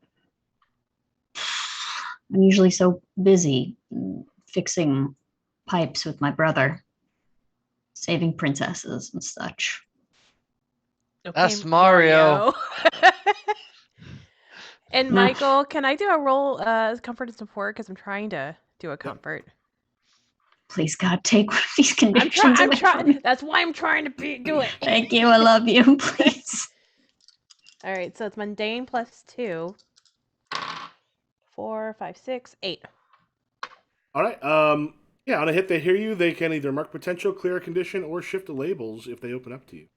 I'm usually so busy fixing pipes with my brother, saving princesses and such. Okay, That's Mario. And Michael, can I do a roll as comfort and support? Because I'm trying to do a comfort. Please, God, take one of these conditions. I'm trying. That's why I'm trying to do it. Thank you. I love you. Please. All right, so it's mundane plus 2. 4, 5, 6, 8. All right. Yeah, on a hit they hear you, they can either mark potential, clear a condition, or shift the labels if they open up to you.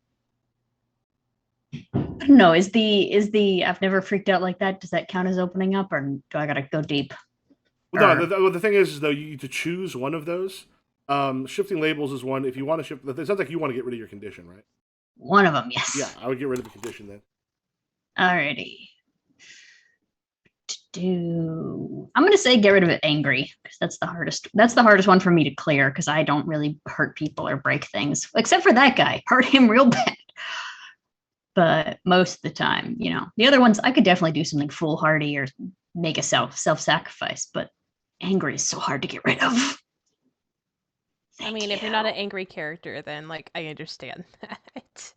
I don't know. Is the I've never freaked out like that? Does that count as opening up, or do I gotta go deep? Well, no, the thing is though, you need to choose one of those. Shifting labels is one. If you want to shift, it sounds like you want to get rid of your condition, right? One of them, yes. Yeah, I would get rid of the condition then. Alrighty. do? I'm gonna say get rid of it angry because that's the hardest. That's the hardest one for me to clear because I don't really hurt people or break things, except for that guy. Hurt him real bad. But most of the time, the other ones I could definitely do something foolhardy or make a self-sacrifice. But angry is so hard to get rid of. I mean, if you're not an angry character, then like I understand that.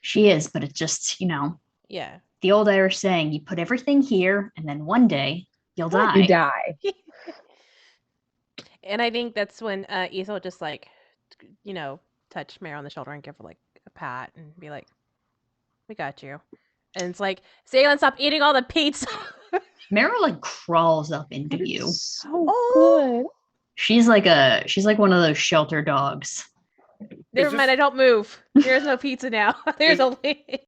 She is, but it's just Yeah. the old Irish saying: you put everything here, and then one day you'll die. You die. And I think that's when Issa will just like, touch Mare on the shoulder and give her like a pat and be like, "We got you." And it's like, Xailen, stop eating all the pizza. Meryl like crawls up into you. So good. She's like one of those shelter dogs. Never mind, I don't move. There's no pizza now. There's only.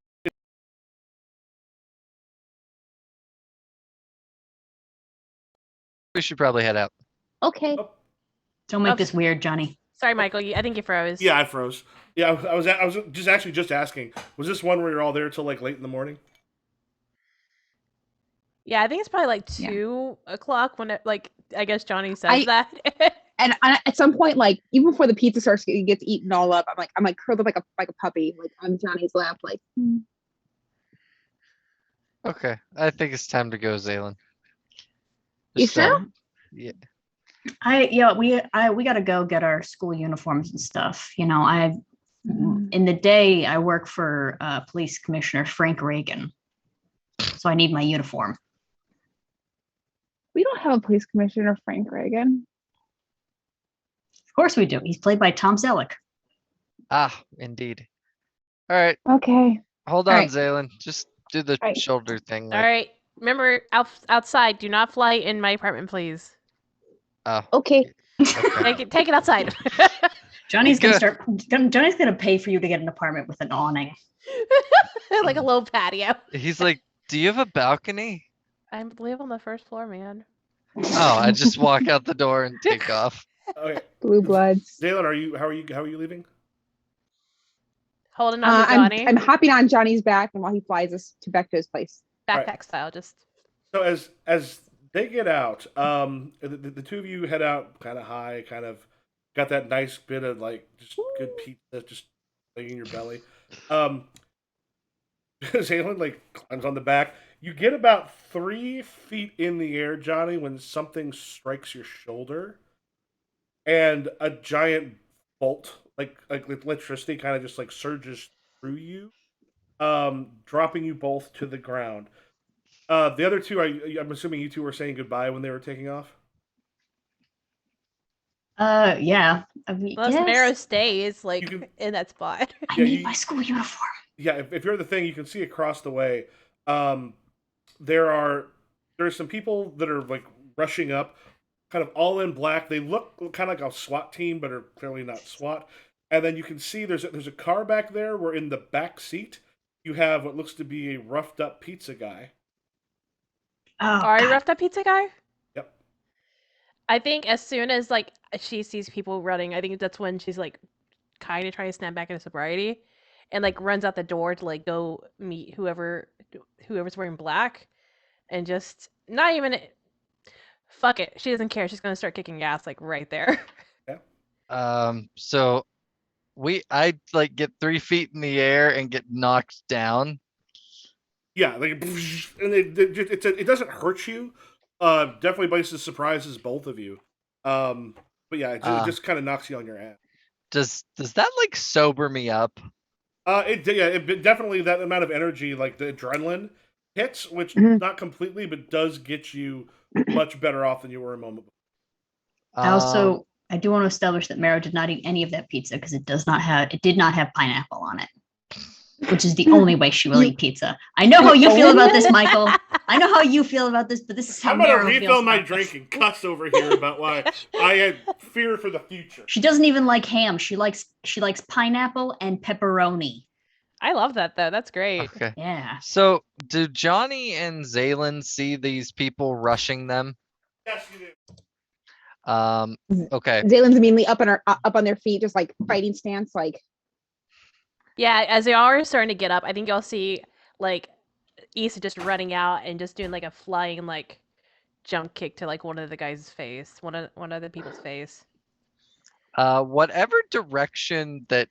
We should probably head out. Okay. Don't make this weird, Johnny. Sorry, Michael. I think you froze. Yeah, I froze. Yeah, I was just asking. Was this one where you're all there till like late in the morning? Yeah, I think it's probably like 2:00 when I guess Johnny says that. And at some point, like even before the pizza gets eaten all up, I'm like curled up like a puppy, like on Johnny's lap, like. Okay, I think it's time to go, Xailen. You Just, uh, sure? Yeah. We gotta go get our school uniforms and stuff. In the day I work for Police Commissioner Frank Reagan, so I need my uniform. We don't have a police commissioner, Frank Reagan. Of course we do. He's played by Tom Selleck. Ah, indeed. All right, Okay. hold All on, right. Xailen. Just do the Right. shoulder thing. All right. Remember, outside. Do not fly in my apartment, please. Oh, Okay. okay. Take it outside. Johnny's Good. gonna pay for you to get an apartment with an awning. Like a low patio. He's like, do you have a balcony? I live on the first floor, man. Oh, I just walk out the door and take off. Okay. Blue bloods. Xailen, how are you leaving? Holding on to Johnny. I'm hopping on Johnny's back, and while he flies us back to his place. Backpack style, just. So as they get out, the two of you head out kind of high, kind of got that nice bit of like just good pizza just laying in your belly. Xailen like climbs on the back. You get about 3 feet in the air, Johnny, when something strikes your shoulder, and a giant bolt, like electricity, kind of just like surges through you, dropping you both to the ground. The other two, I'm assuming you two were saying goodbye when they were taking off. Yeah. Unless Marrow stays in that spot. I need my school uniform. Yeah, if you're the thing, you can see across the way. There's some people that are like rushing up, kind of all in black. They look kind of like a SWAT team, but are clearly not SWAT. And then you can see there's a car back there where in the back seat you have what looks to be a roughed up pizza guy. Oh, Are you roughed up pizza guy? Yep. I think as soon as like she sees people running, I think that's when she's like kind of trying to snap back into sobriety, and like runs out the door to like go meet whoever's wearing black, and just not even. Fuck it, she doesn't care. She's gonna start kicking ass like right there. So I like get 3 feet in the air and get knocked down. Yeah, like, and it doesn't hurt you. Definitely places surprises both of you. But yeah, it just kind of knocks you on your ass. Does that like sober me up? It definitely, that amount of energy, like the adrenaline hits, which not completely, but does get you much better off than you were a moment before. I do want to establish that Mero did not eat any of that pizza because it did not have pineapple on it, which is the only way she will eat pizza. I know how you feel about this, Michael. I know how you feel about this, but this is how I'm gonna Mero refill feels my about drink this. and cuss over here about why I had fear for the future. She doesn't even like ham. She likes pineapple and pepperoni. I love that though. That's great. Okay. Yeah. So do Johnny and Xailen see these people rushing them? Yes, you do. Okay. Xailen's immediately up on their feet, just like fighting stance, like. Yeah, as they are starting to get up, I think you'll see like Issa just running out and just doing like a flying like jump kick to like one of the guys' face, one of the people's face. Whatever direction that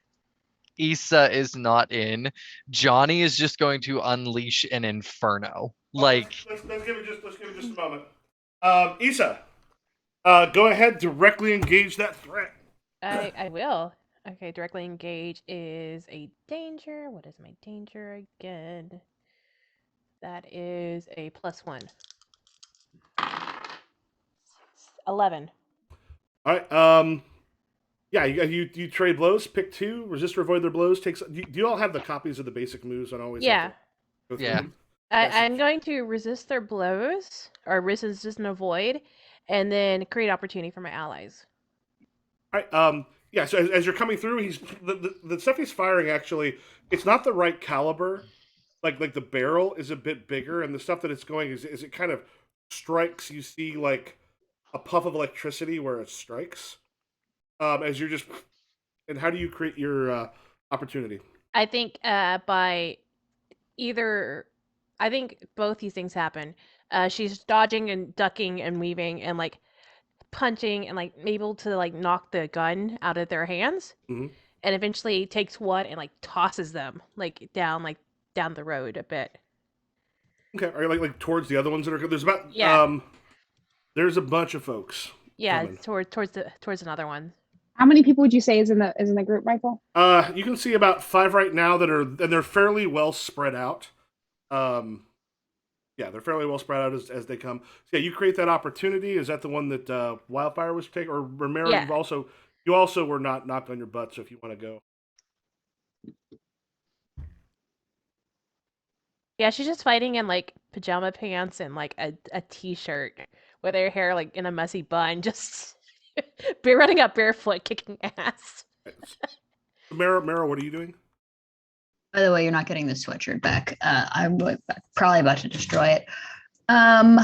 Issa is not in, Johnny is just going to unleash an inferno. Like, let's give it just a moment. Issa, go ahead, directly engage that threat. I will. Okay, directly engage is a danger. What is my danger again? That is a +1. 11. All right. Yeah, you trade blows. Pick 2. Resist or avoid their blows. Do you all have the copies of the basic moves? I always Yeah. have to go through Yeah. them. I'm going to resist their blows, or resist and avoid, and then create opportunity for my allies. All right. Yeah. So as you're coming through, he's the stuff he's firing. Actually, it's not the right caliber. Like the barrel is a bit bigger, and the stuff that it's going is it kind of strikes. You see like a puff of electricity where it strikes. As you're just, and how do you create your opportunity? I think by either, I think both these things happen. She's dodging and ducking and weaving and like punching and like able to like knock the gun out of their hands, Mhm. and eventually takes one and like tosses them like down the road a bit. Okay. Are you like towards the other ones that are? There's about Yeah. There's a bunch of folks. Yeah, coming. towards another one. How many people would you say is in the group, Michael? You can see about 5 right now and they're fairly well spread out. Yeah, they're fairly well spread out as they come. So yeah, you create that opportunity. Is that the one that Wildfire was taking, or Romero? Yeah. You also were not knocked on your butt. So if you want to go, Yeah, she's just fighting in like pajama pants and like a t-shirt with her hair like in a messy bun, just running up barefoot, kicking ass. Mara, what are you doing? By the way, you're not getting the sweatshirt back. I'm probably about to destroy it. How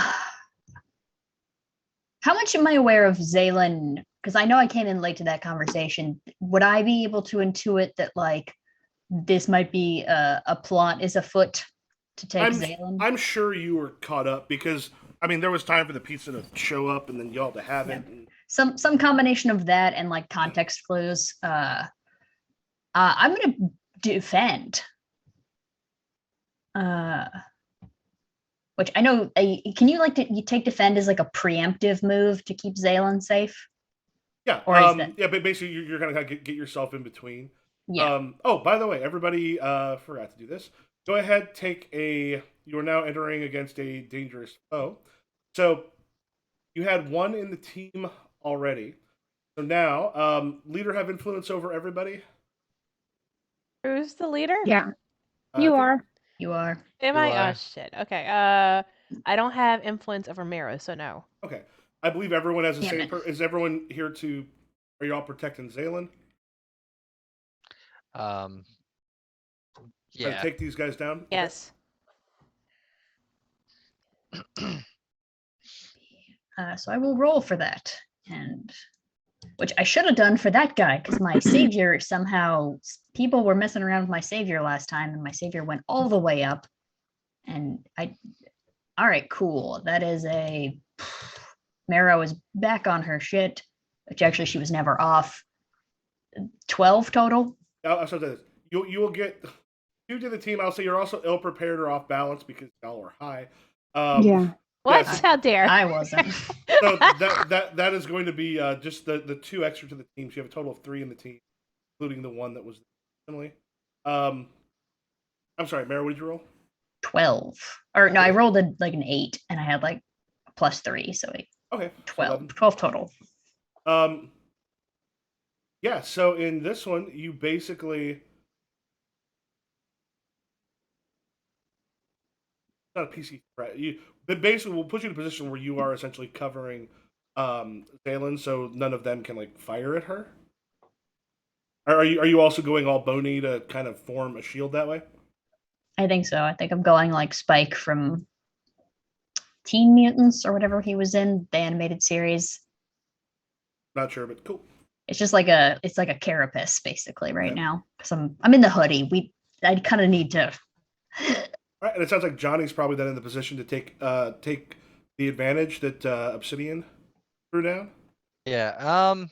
much am I aware of Xailen? Because I know I came in late to that conversation. Would I be able to intuit that like this might be a plot is afoot to take Xailen? I'm sure you were caught up because I mean there was time for the pizza to show up and then y'all to have it. And... Some combination of that and like context clues. I'm gonna defend. Which I know. Can you you take defend as like a preemptive move to keep Xailen safe? Yeah. Or is that... Yeah, but basically you're gonna get yourself in between. Yeah. Oh, by the way, everybody forgot to do this. Go ahead, you are now entering against a dangerous foe. So you had one in the team already. So now, leader have influence over everybody. Who's the leader? Yeah, you are. You are. Am You I? are. Oh shit. Okay. I don't have influence over Miro, so no. Okay. I believe everyone has the Damn same. it. Is everyone here to? Are you all protecting Xailen? Um, Trying to yeah. take these guys down. Yes. So I will roll for that, and which I should have done for that guy because my savior somehow people were messing around with my savior last time, and my savior went all the way up. And all right, cool. That is a Mara is back on her shit, which actually she was never off. 12 total. I'll say this. You will get 2 to the team. I'll say you're also ill prepared or off balance because y'all are high. Yeah. What? Yes. How dare? I wasn't. So that is going to be just the 2 extra to the team. So you have a total of 3 in the team, including the one that was Emily. I'm sorry, Mara, what did you roll? 12. Or no, I rolled an 8 and I had like +3, so Okay. 12. 12 total. Yeah, so in this one, you basically not a PC threat. But basically will put you in a position where you are essentially covering Xailen, so none of them can like fire at her. Are you also going all bony to kind of form a shield that way? I think so. I think I'm going like Spike from Teen Mutants or whatever he was in, the animated series. Not sure, but cool. It's just like a carapace basically right now because I'm in the hoodie. I kind of need to. All right, and it sounds like Johnny's probably then in the position to take the advantage that Obsidian threw down. Yeah.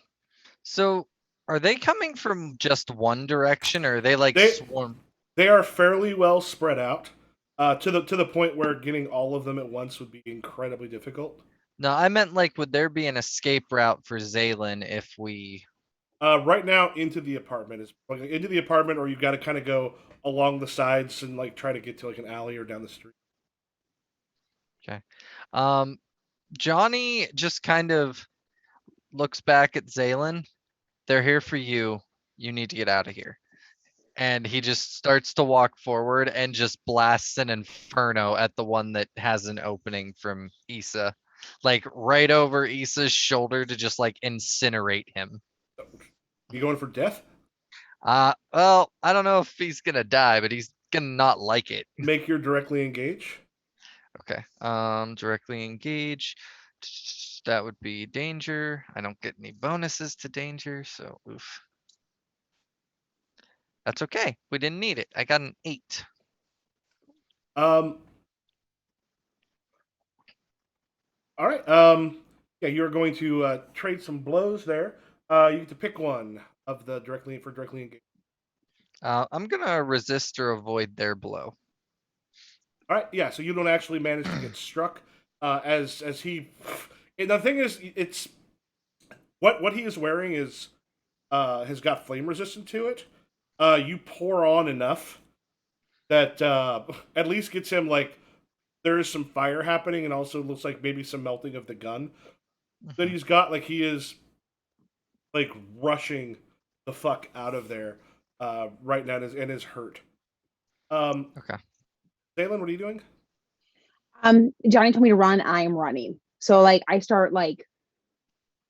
So are they coming from just one direction, or are they like They swarm? they are fairly well spread out, to the point where getting all of them at once would be incredibly difficult. No, I meant like, would there be an escape route for Xailen if we? Right now, into the apartment is like, into the apartment, or you've got to kind of go along the sides and like try to get to like an alley or down the street. Okay. Um, Johnny just kind of looks back at Xailen. They're here for you. You need to get out of here. And he just starts to walk forward and just blasts an inferno at the one that has an opening from Issa. Like right over Issa's shoulder to just like incinerate him. You going for death? Well, I don't know if he's gonna die, but he's gonna not like it. Make your directly engage. Okay. Directly engage. That would be danger. I don't get any bonuses to danger, so oof. That's okay. We didn't need it. I got an 8. Um. All right. Yeah, you're going to trade some blows there. You get to pick one of the directly engage. I'm gonna resist or avoid their blow. All right. Yeah. So you don't actually manage to get struck. As he. And the thing is, it's what he is wearing is has got flame resistant to it. You pour on enough that at least gets him like there is some fire happening, and also looks like maybe some melting of the gun that he's got. Like he is like rushing the fuck out of there right now, and is hurt. Okay. Xailen, what are you doing? Johnny told me to run. I am running. So like I start like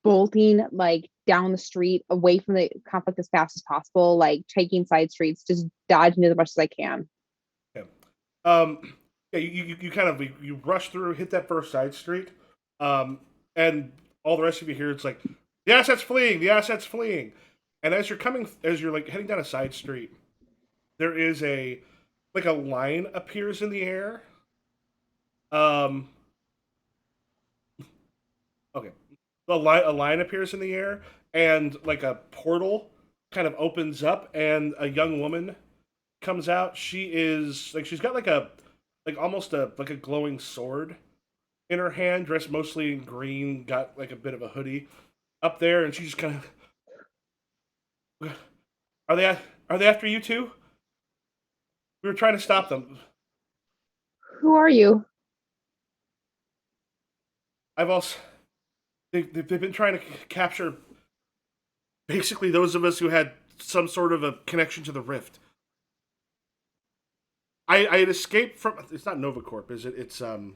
bolting like down the street away from the conflict as fast as possible, like taking side streets, just dodging as much as I can. Okay. Yeah, you kind of you rush through, hit that first side street, and all the rest of you hear it's like the asset's fleeing, the asset's fleeing, and as you're like heading down a side street, there is a line appears in the air. Um, okay, a line appears in the air, and like a portal kind of opens up, and a young woman comes out. She is like she's got like almost a glowing sword in her hand, dressed mostly in green, got like a bit of a hoodie up there, and she just kind of are they after you too? We were trying to stop them. Who are you? I've also they've been trying to capture basically those of us who had some sort of a connection to the rift. I had escaped from. It's not Novacorp, is it? It's is that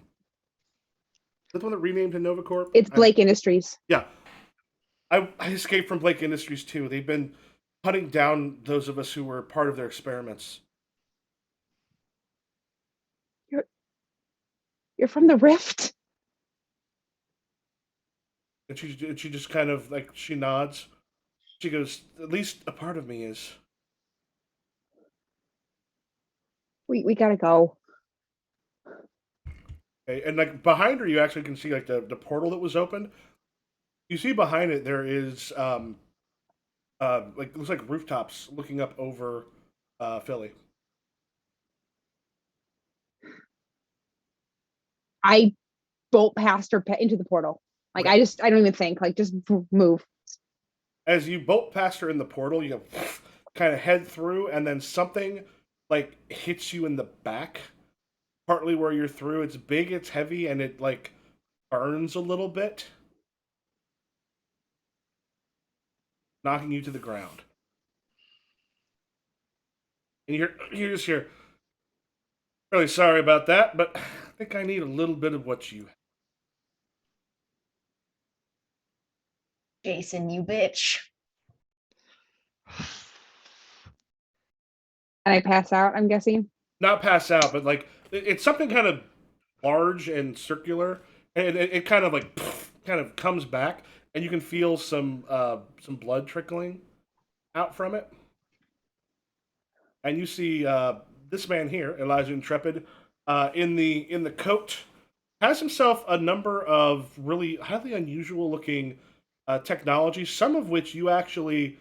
the one that renamed to Novacorp? It's Blake Industries. Yeah, I escaped from Blake Industries too. They've been hunting down those of us who were part of their experiments. You're from the Rift. And she just kind of like she nods. She goes, "At least a part of me is." We gotta go. Okay, and like behind her, you actually can see like the portal that was opened. You see behind it there is like it looks like rooftops looking up over Philly. I bolt past her into the portal. Like Okay. I don't even think. Like just move. As you bolt past her in the portal, you kind of head through, and then something like hits you in the back, partly where you're through. It's big, it's heavy, and it like burns a little bit, knocking you to the ground. And you're just here. Really sorry about that, but I think I need a little bit of what you. Jason, you bitch. And I pass out, I'm guessing. Not pass out, but like it's something kind of large and circular, and it kind of like kind of comes back, and you can feel some blood trickling out from it, and you see this man here, Elijah Intrepid, In the coat has himself a number of really highly unusual looking technologies, some of which you actually,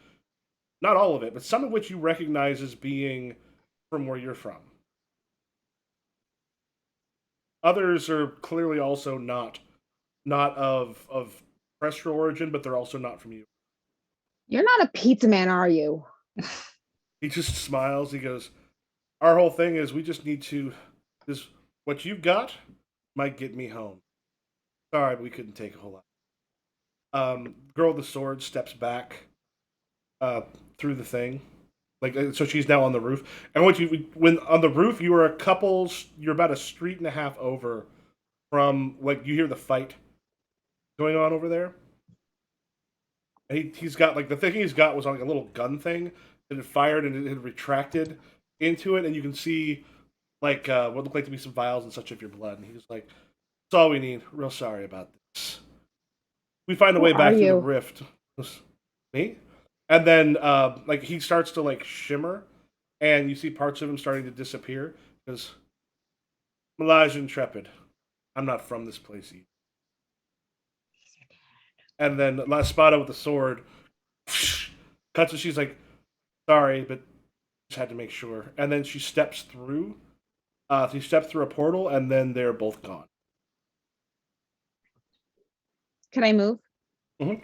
not all of it, but some of which you recognize as being from where you're from. Others are clearly also not of terrestrial origin, but they're also not from you. You're not a pizza man, are you? He just smiles. He goes, "Our whole thing is we just need to. This what you've got might get me home. Sorry, but we couldn't take a whole lot." Girl with the sword steps back uh, through the thing, like so she's now on the roof. And when on the roof, you are a couple's. You're about a street and a half over from like you hear the fight going on over there. And he's got like the thing he's got was like a little gun thing that had fired and it had retracted into it, and you can see like what looked like to be some vials and such of your blood. And he's like, "That's all we need. Real sorry about this. We find a Who way are back through the you? rift." Me? And then like he starts to like shimmer, and you see parts of him starting to disappear because Melage Intrepid. I'm not from this place either. And then La Spada with the sword cuts and she's like, "Sorry, but just had to make sure." And then she steps through. She steps through a portal, and then they're both gone. Can I move? Mhm.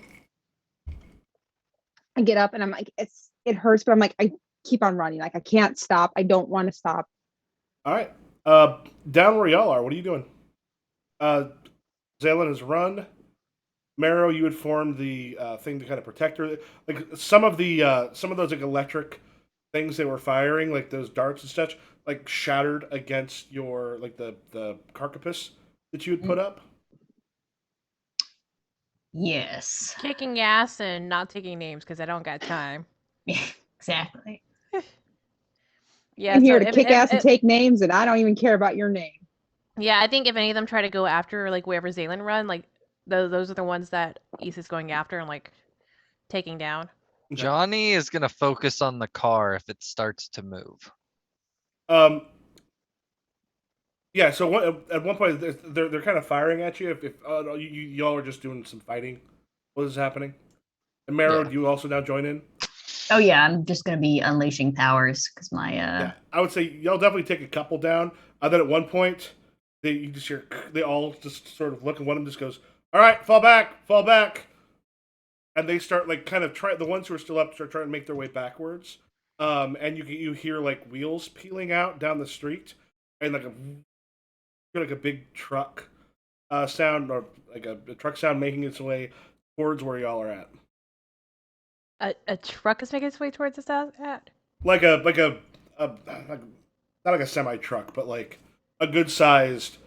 I get up and I'm like, it hurts, but I'm like, I keep on running. Like I can't stop. I don't want to stop. All right. Down where y'all are, what are you doing? Uh, Xailen has run. Marrow, you had formed the thing to kind of protect her. Like some of those like electric things they were firing, like those darts and such, like shattered against your like the carcapus that you had put up. Yes. Kicking ass and not taking names because I don't got time. Exactly. Yeah, I'm so here to kick ass and take names, and I don't even care about your name. yeah, I think if any of them try to go after like wherever Xailen run, like those are the ones that Issa's going after and like taking down. Okay. Johnny is gonna focus on the car if it starts to move. Um. Yeah. So at one point they're kind of firing at you. If y'all are just doing some fighting, what is happening? And Marrow, Yeah. do you also now join in? Oh yeah, I'm just gonna be unleashing powers because my Yeah, I would say y'all definitely take a couple down. Then at one point, you just hear they all just sort of look, and one of them just goes, "All right, fall back," and they start like kind of try. The ones who are still up start trying to make their way backwards. And you hear like wheels peeling out down the street, and like a big truck sound or like a truck sound making its way towards where y'all are at. A truck is making its way towards us at. Like not like a semi truck, but like a good sized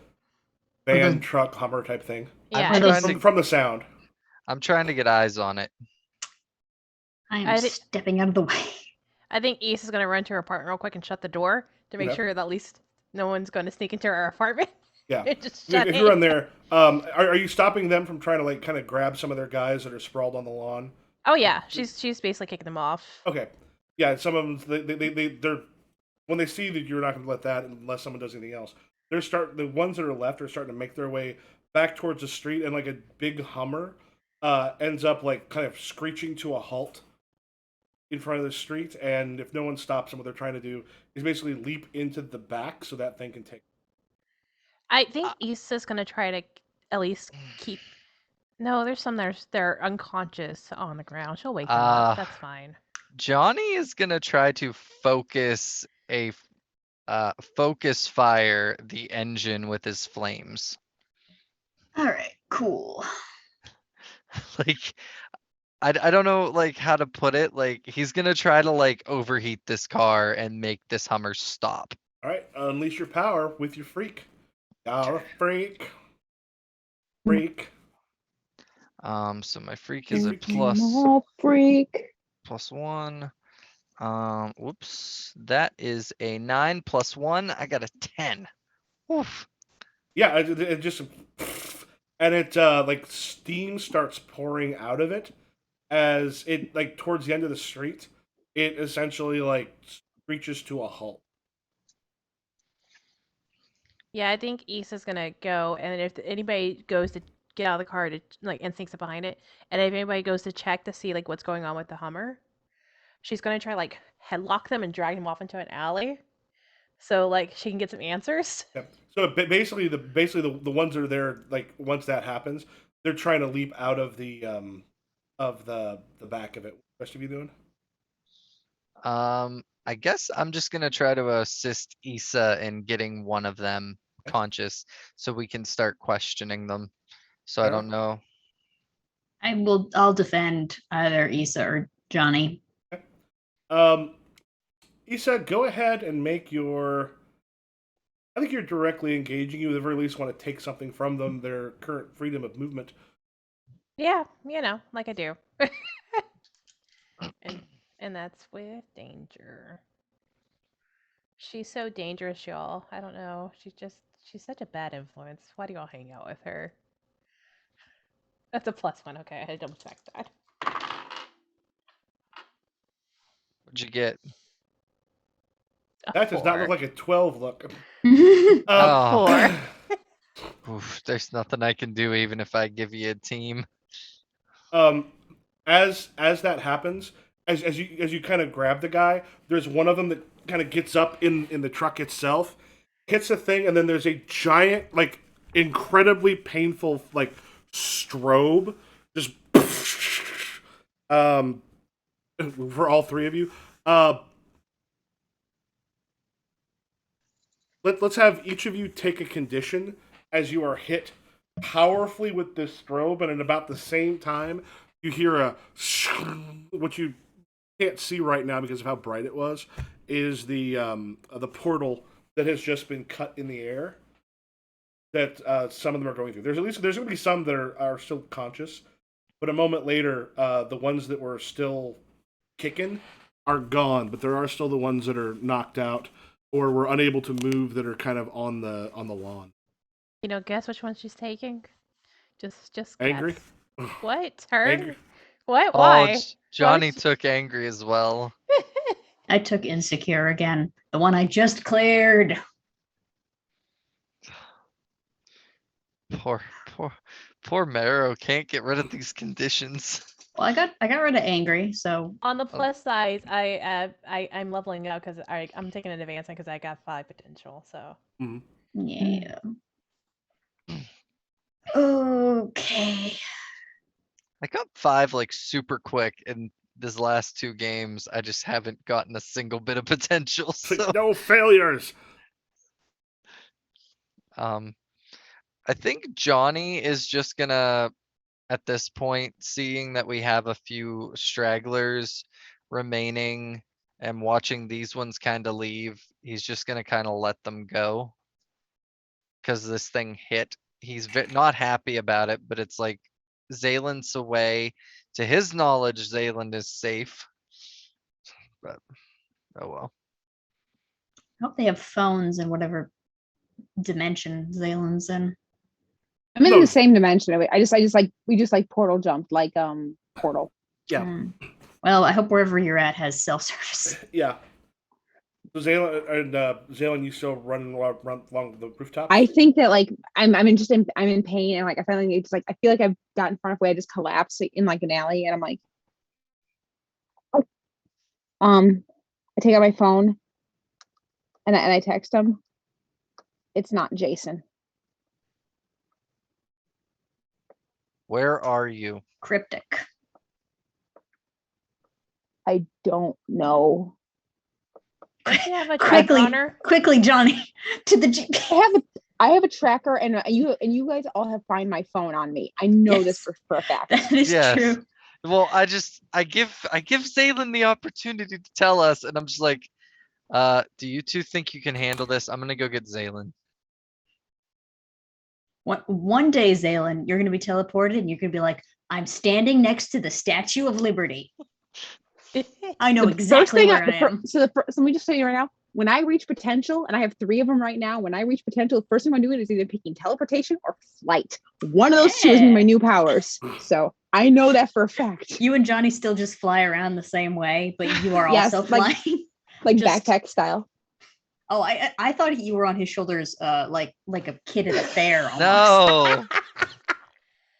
van, truck, Hummer type thing. Yeah, I'm I trying think to From the sound. I'm trying to get eyes on it. I am I thi- stepping out of the way. I think Issa is gonna run to her apartment real quick and shut the door to make Okay. sure that at least no one's going to sneak into her apartment. Yeah. And just shut If it. you're in there, are you stopping them from trying to like kind of grab some of their guys that are sprawled on the lawn? Oh yeah, she's basically kicking them off. Okay. Yeah, some of them they're when they see that you're not going to let that unless someone does anything else. The ones that are left are starting to make their way back towards the street, and like a big Hummer ends up like kind of screeching to a halt in front of the street. And if no one stops them, what they're trying to do is basically leap into the back so that thing can take. I think Issa's gonna try to at least keep. No, there's some they're unconscious on the ground. She'll wake them up. That's fine. Johnny is gonna try to focus focus fire the engine with his flames. All right, cool. Like I don't know like how to put it. Like he's gonna try to like overheat this car and make this Hummer stop. All right, unleash your power with your freak. You're a freak. Freak. So my freak is a Freak. Small freak. +1. Whoops. That is a 9 +1. I got a 10. Oof. Yeah, it just and it like steam starts pouring out of it as it like towards the end of the street. It essentially like reaches to a halt. Yeah, I think Issa's gonna go, and if anybody goes to get out of the car to and sneaks up behind it, and if anybody goes to check to see what's going on with the Hummer, she's gonna try headlock them and drag them off into an alley, so she can get some answers. Yep. So basically, the ones that are there, like once that happens, they're trying to leap out of the back of it. What the rest of you doing? I guess I'm just gonna try to assist Issa in getting one of them conscious so we can start questioning them. So I don't know. I'll defend either Issa or Johnny. Okay. Issa, go ahead and make your. I think you're directly engaging. You at the very least want to take something from them, their current freedom of movement. Yeah, like I do. and that's with danger. She's so dangerous, y'all. I don't know. She's such a bad influence. Why do y'all hang out with her? That's a +1. Okay, I had to double check that. What'd you get? That does not look like a 12 look. Oh. Oof, there's nothing I can do even if I give you a team. As that happens, as you kind of grab the guy, there's one of them that kind of gets up in the truck itself, hits a thing, and then there's a giant, incredibly painful, strobe, just for all three of you. Let's have each of you take a condition as you are hit powerfully with this strobe, and at about the same time, you hear a what you can't see right now because of how bright it was, is the portal that has just been cut in the air. That some of them are going through. There's going to be some that are still conscious, but a moment later, the ones that were still kicking are gone. But there are still the ones that are knocked out or were unable to move that are kind of on the lawn. Guess which one she's taking? Just Angry. Guess. What? Her? Angry. What? Why? Johnny took angry as well. I took insecure again. The one I just cleared. Poor Marrow can't get rid of these conditions. Well, I got rid of angry, so On the plus side, I'm leveling up because I'm taking an advancement because I got 5 potential. So yeah. Okay. I got 5 super quick, and this last 2 games I just haven't gotten a single bit of potential. So no failures. I think Johnny is just gonna, at this point, seeing that we have a few stragglers remaining and watching these ones kind of leave, he's just gonna kind of let them go because this thing hit. He's not happy about it, but it's like Xailen's away. To his knowledge, Xailen is safe. But oh well. I hope they have phones in whatever dimension Xailen's in. I'm in the same dimension. We just portal jumped portal. Yeah. Well, I hope wherever you're at has self-service. Yeah. So Xailen, you still run along the rooftop? I think that I'm in pain, and I finally it's I feel like I've gotten far enough away. I just collapsed in an alley, and I'm like, oh. I take out my phone and I text him. It's not Jason. Where are you? Cryptic. I don't know. Does you have a tracker on her? Quickly, Johnny, to the Jeep. I have a tracker, and you guys all have Find My Phone on me. I know this for a fact. That is true. Well, I give Xailen the opportunity to tell us, and I'm just like, do you two think you can handle this? I'm gonna go get Xailen. One day, Xailen, you're gonna be teleported, and you're gonna be like, I'm standing next to the Statue of Liberty. I know exactly where I am. So let me just tell you right now, when I reach potential, and I have 3 of them right now, when I reach potential, the first thing I'm doing is either picking teleportation or flight. One of those two is my new powers. So I know that for a fact. You and Johnny still just fly around the same way, but you are also flying. Like backpack style. Oh, I thought you were on his shoulders, like a kid at a fair. Almost. No.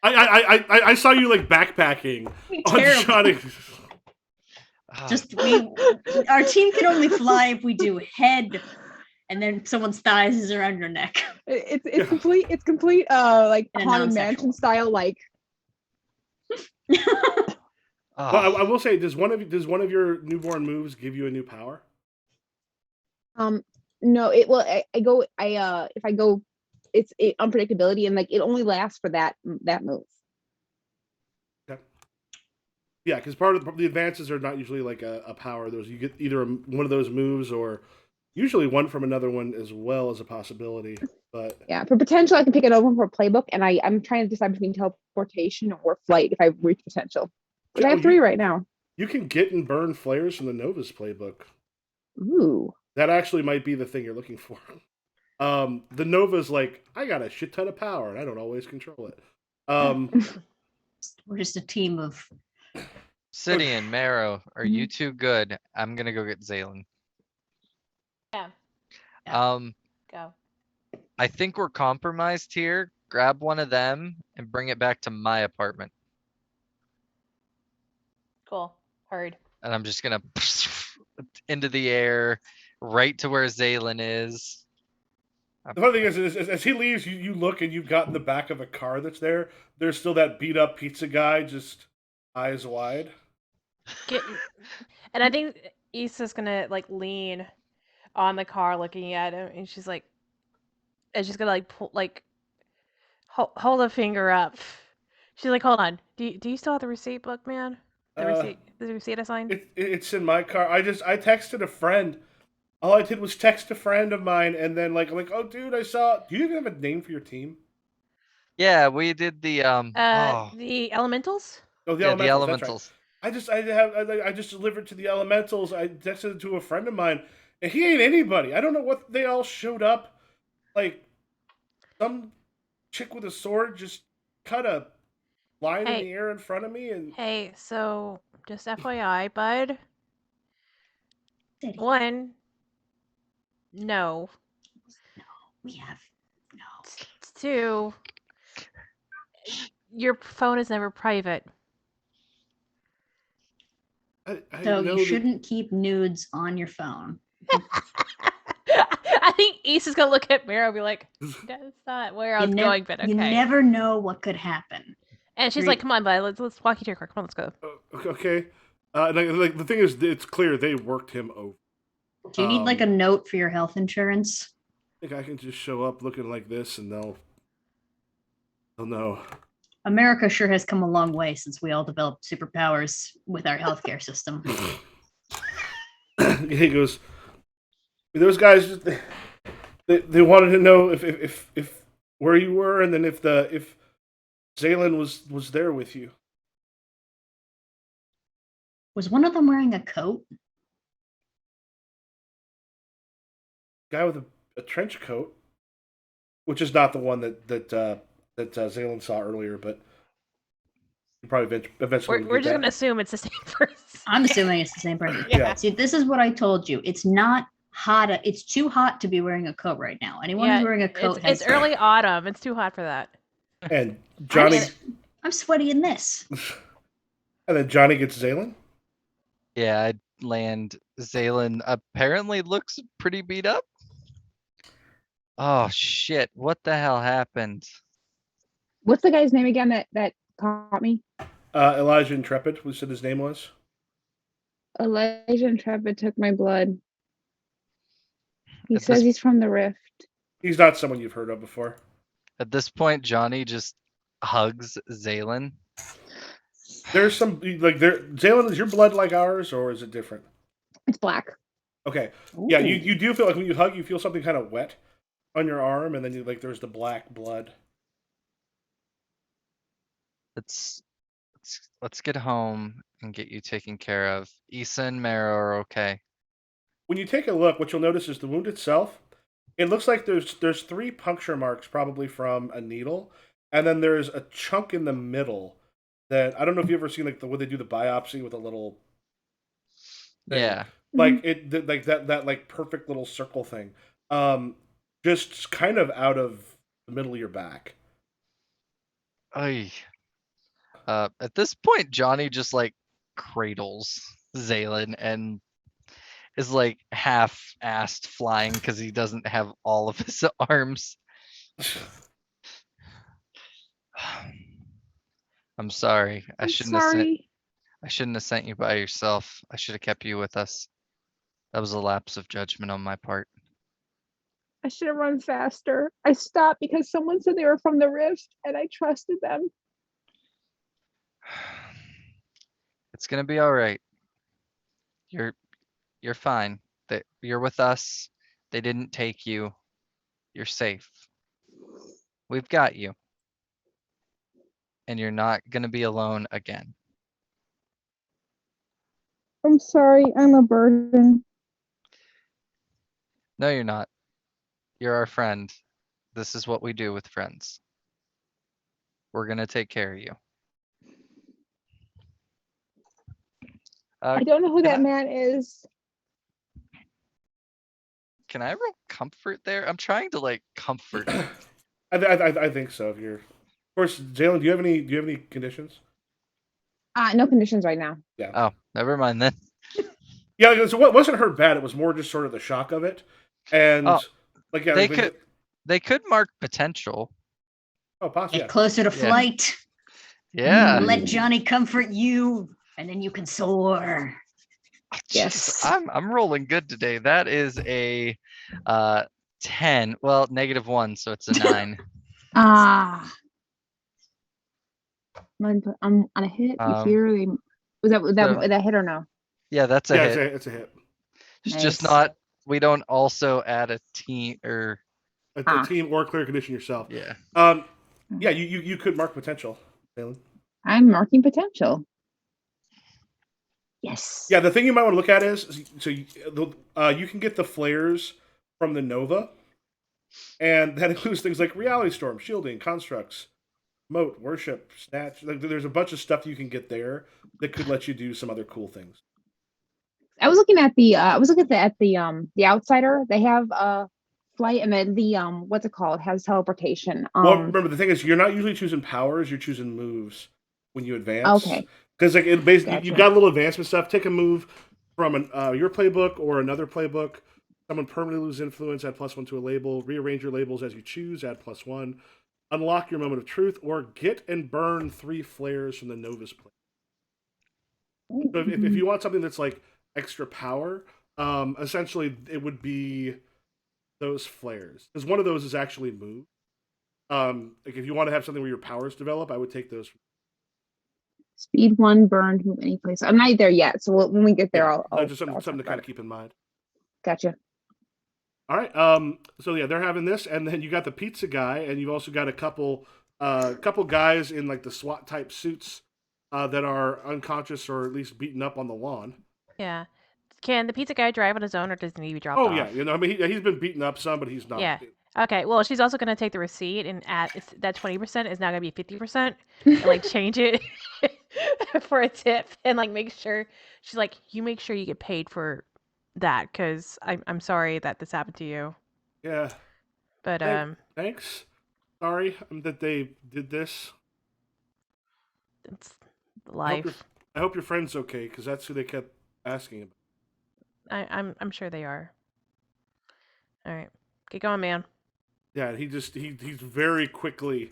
I saw you like backpacking on Terrible. Johnny. Ah, Just our team can only fly if we do head, and then someone's thighs is around your neck. It's complete. It's complete. Like In a haunted non-sexual. mansion style. Like Well, I will say, does one of your newborn moves give you a new power? no. It will. I go. If I go, it's unpredictability, and like it only lasts for that move. Okay. Yeah, because part of the advances are not usually like a power. Those you get either one of those moves or usually one from another one as well as a possibility. But Yeah, for potential, I can pick it over for a playbook, and I'm trying to decide between teleportation or flight if I reach potential. But I have 3 right now. You can get and burn flares from the Nova's playbook. Ooh. That actually might be the thing you're looking for. The Nova's like, I got a shit ton of power and I don't always control it. We're just a team of. Obsidian, Marrow, are you Mhm. too good? I'm gonna go get Xailen. Yeah. Go. I think we're compromised here. Grab one of them and bring it back to my apartment. Cool. Heard. And I'm just gonna into the air, right to where Xailen is. The funny thing is as he leaves, you look and you've got in the back of a car that's there. There's still that beat up pizza guy, just eyes wide. And I think Issa's gonna like lean on the car, looking at him, and she's gonna like pull, like hold a finger up. She's like, hold on. Do you still have the receipt book, man? The receipt I signed. It's in my car. I texted a friend. All I did was text a friend of mine, and then like oh dude, I saw. Do you even have a name for your team? Yeah, we did the The elementals. Oh, the yeah, the elementals. elementals. That's right. I just delivered to the elementals. I texted it to a friend of mine, and he ain't anybody. I don't know what they all showed up. Like some chick with a sword just cut a line in Hey. the air in front of me, and Hey, so just FYI, bud. City. One. No. We have no. 2. Your phone is never private. I So know you that- shouldn't keep nudes on your phone. I think Ace is gonna look at Mara and be like, "That's not where I was going, but okay." You never know what could happen. And she's like, "Come on, bud. Let's walk you to your car. Come on, let's go." Okay. Like the thing is, it's clear they worked him over. Do you need like a note for your health insurance? I think I can just show up looking like this, and they'll know. America sure has come a long way since we all developed superpowers with our healthcare system. He goes, those guys just, they wanted to know if where you were, and then if Xailen was there with you. Was one of them wearing a coat? Guy with a trench coat, which is not the one that Xailen saw earlier, but you probably eventually. We're just gonna assume it's the same person. I'm assuming it's the same person. Yeah. See, this is what I told you. It's not hot. It's too hot to be wearing a coat right now. Anyone who's wearing a coat it's early autumn. It's too hot for that. And Johnny, I'm sweaty in this. and then Johnny gets Xailen. Yeah, I'd land. Xailen apparently looks pretty beat up. Oh shit! What the hell happened? What's the guy's name again that caught me? Elijah Intrepid, we said his name was. Elijah Intrepid took my blood. He At says this- he's from the Rift. He's not someone you've heard of before. At this point, Johnny just hugs Xailen. There's some like Xailen, is your blood like ours, or is it different? It's black. Okay. Yeah, Ooh. you do feel like when you hug, you feel something kind of wet on your arm, and then you like there's the black blood. Let's get home and get you taken care of. Issa and Mara are okay. When you take a look, what you'll notice is the wound itself. It looks like there's 3 puncture marks, probably from a needle, and then there's a chunk in the middle that I don't know if you've ever seen like the way they do the biopsy with a little thing. Yeah. like like that like perfect little circle thing, just kind of out of the middle of your back. Ay. At this point, Johnny just like cradles Xailen and is like half-assed flying because he doesn't have all of his arms. I'm sorry. I I'm shouldn't have sent. sorry. I shouldn't have sent you by yourself. I should have kept you with us. That was a lapse of judgment on my part. I should have run faster. I stopped because someone said they were from the Rift, and I trusted them. It's gonna be all right. You're fine. You're with us. They didn't take you. You're safe. We've got you. And you're not gonna be alone again. I'm sorry. I'm a burden. No, you're not. You're our friend. This is what we do with friends. We're gonna take care of you. I don't know who can that I- man is. Can I roll comfort there? I'm trying to like comfort. I think so. If you're, of course, Xailen, do you have any conditions? No conditions right now. Yeah. Oh, never mind then. Yeah. So what wasn't hurt bad? It was more just sort of the shock of it, and Oh, like yeah, they like, could they could mark potential. oh, possibly. Get closer to Yeah. flight. Yeah. Let Johnny comfort you, and then you can soar. Yes. Jeez, I'm rolling good today. That is a 10. Well, -1, so it's a 9. Ah. I'm on a hit. You hear they? Was so- that hit or no? Yeah, that's a Yeah, hit. it's a hit. It's just Nice. not. We don't also add a team or A team or clear condition yourself. yeah. Yeah, you could mark potential, Xailen. I'm marking potential. Yes. Yeah, the thing you might want to look at is so you can get the flares from the Nova, and that includes things like Reality Storm, Shielding, Constructs, Moat, Worship, Snatch. Like, there's a bunch of stuff you can get there that could let you do some other cool things. I was looking at the Outsider. They have flight, and then the what's it called? Has teleportation. Well, remember the thing is you're not usually choosing powers; you're choosing moves when you advance. Okay. Because like it basically Gotcha. you got a little advancement stuff. Take a move from your playbook or another playbook. Someone permanently lose influence, add +1 to a label. Rearrange your labels as you choose, add +1. Unlock your moment of truth, or get and burn 3 flares from the Nova's play. So if you want something that's like extra power, essentially it would be those flares. Because one of those is actually move. Like if you want to have something where your powers develop, I would take those. Speed 1 burned, move any place. I'm not there yet, so when we get there, Yeah, I'll just something talk to about kind it. of keep in mind. Gotcha. All right. So yeah, they're having this, and then you got the pizza guy, and you've also got a couple guys in like the SWAT type suits that are unconscious or at least beaten up on the lawn. Yeah. Can the pizza guy drive on his own, or does he need to be dropped off? Oh yeah, I mean he's been beaten up some, but he's not. Yeah. Okay. Well, she's also gonna take the receipt and add that 20% is now gonna be 50%, and like change it for a tip, and like make sure she's like, you make sure you get paid for that, because I'm sorry that this happened to you. Yeah. But Thanks. Sorry that they did this. it's life. I hope your friend's okay, because that's who they kept asking about. I'm sure they are. All right, get going, man. Yeah, he's very quickly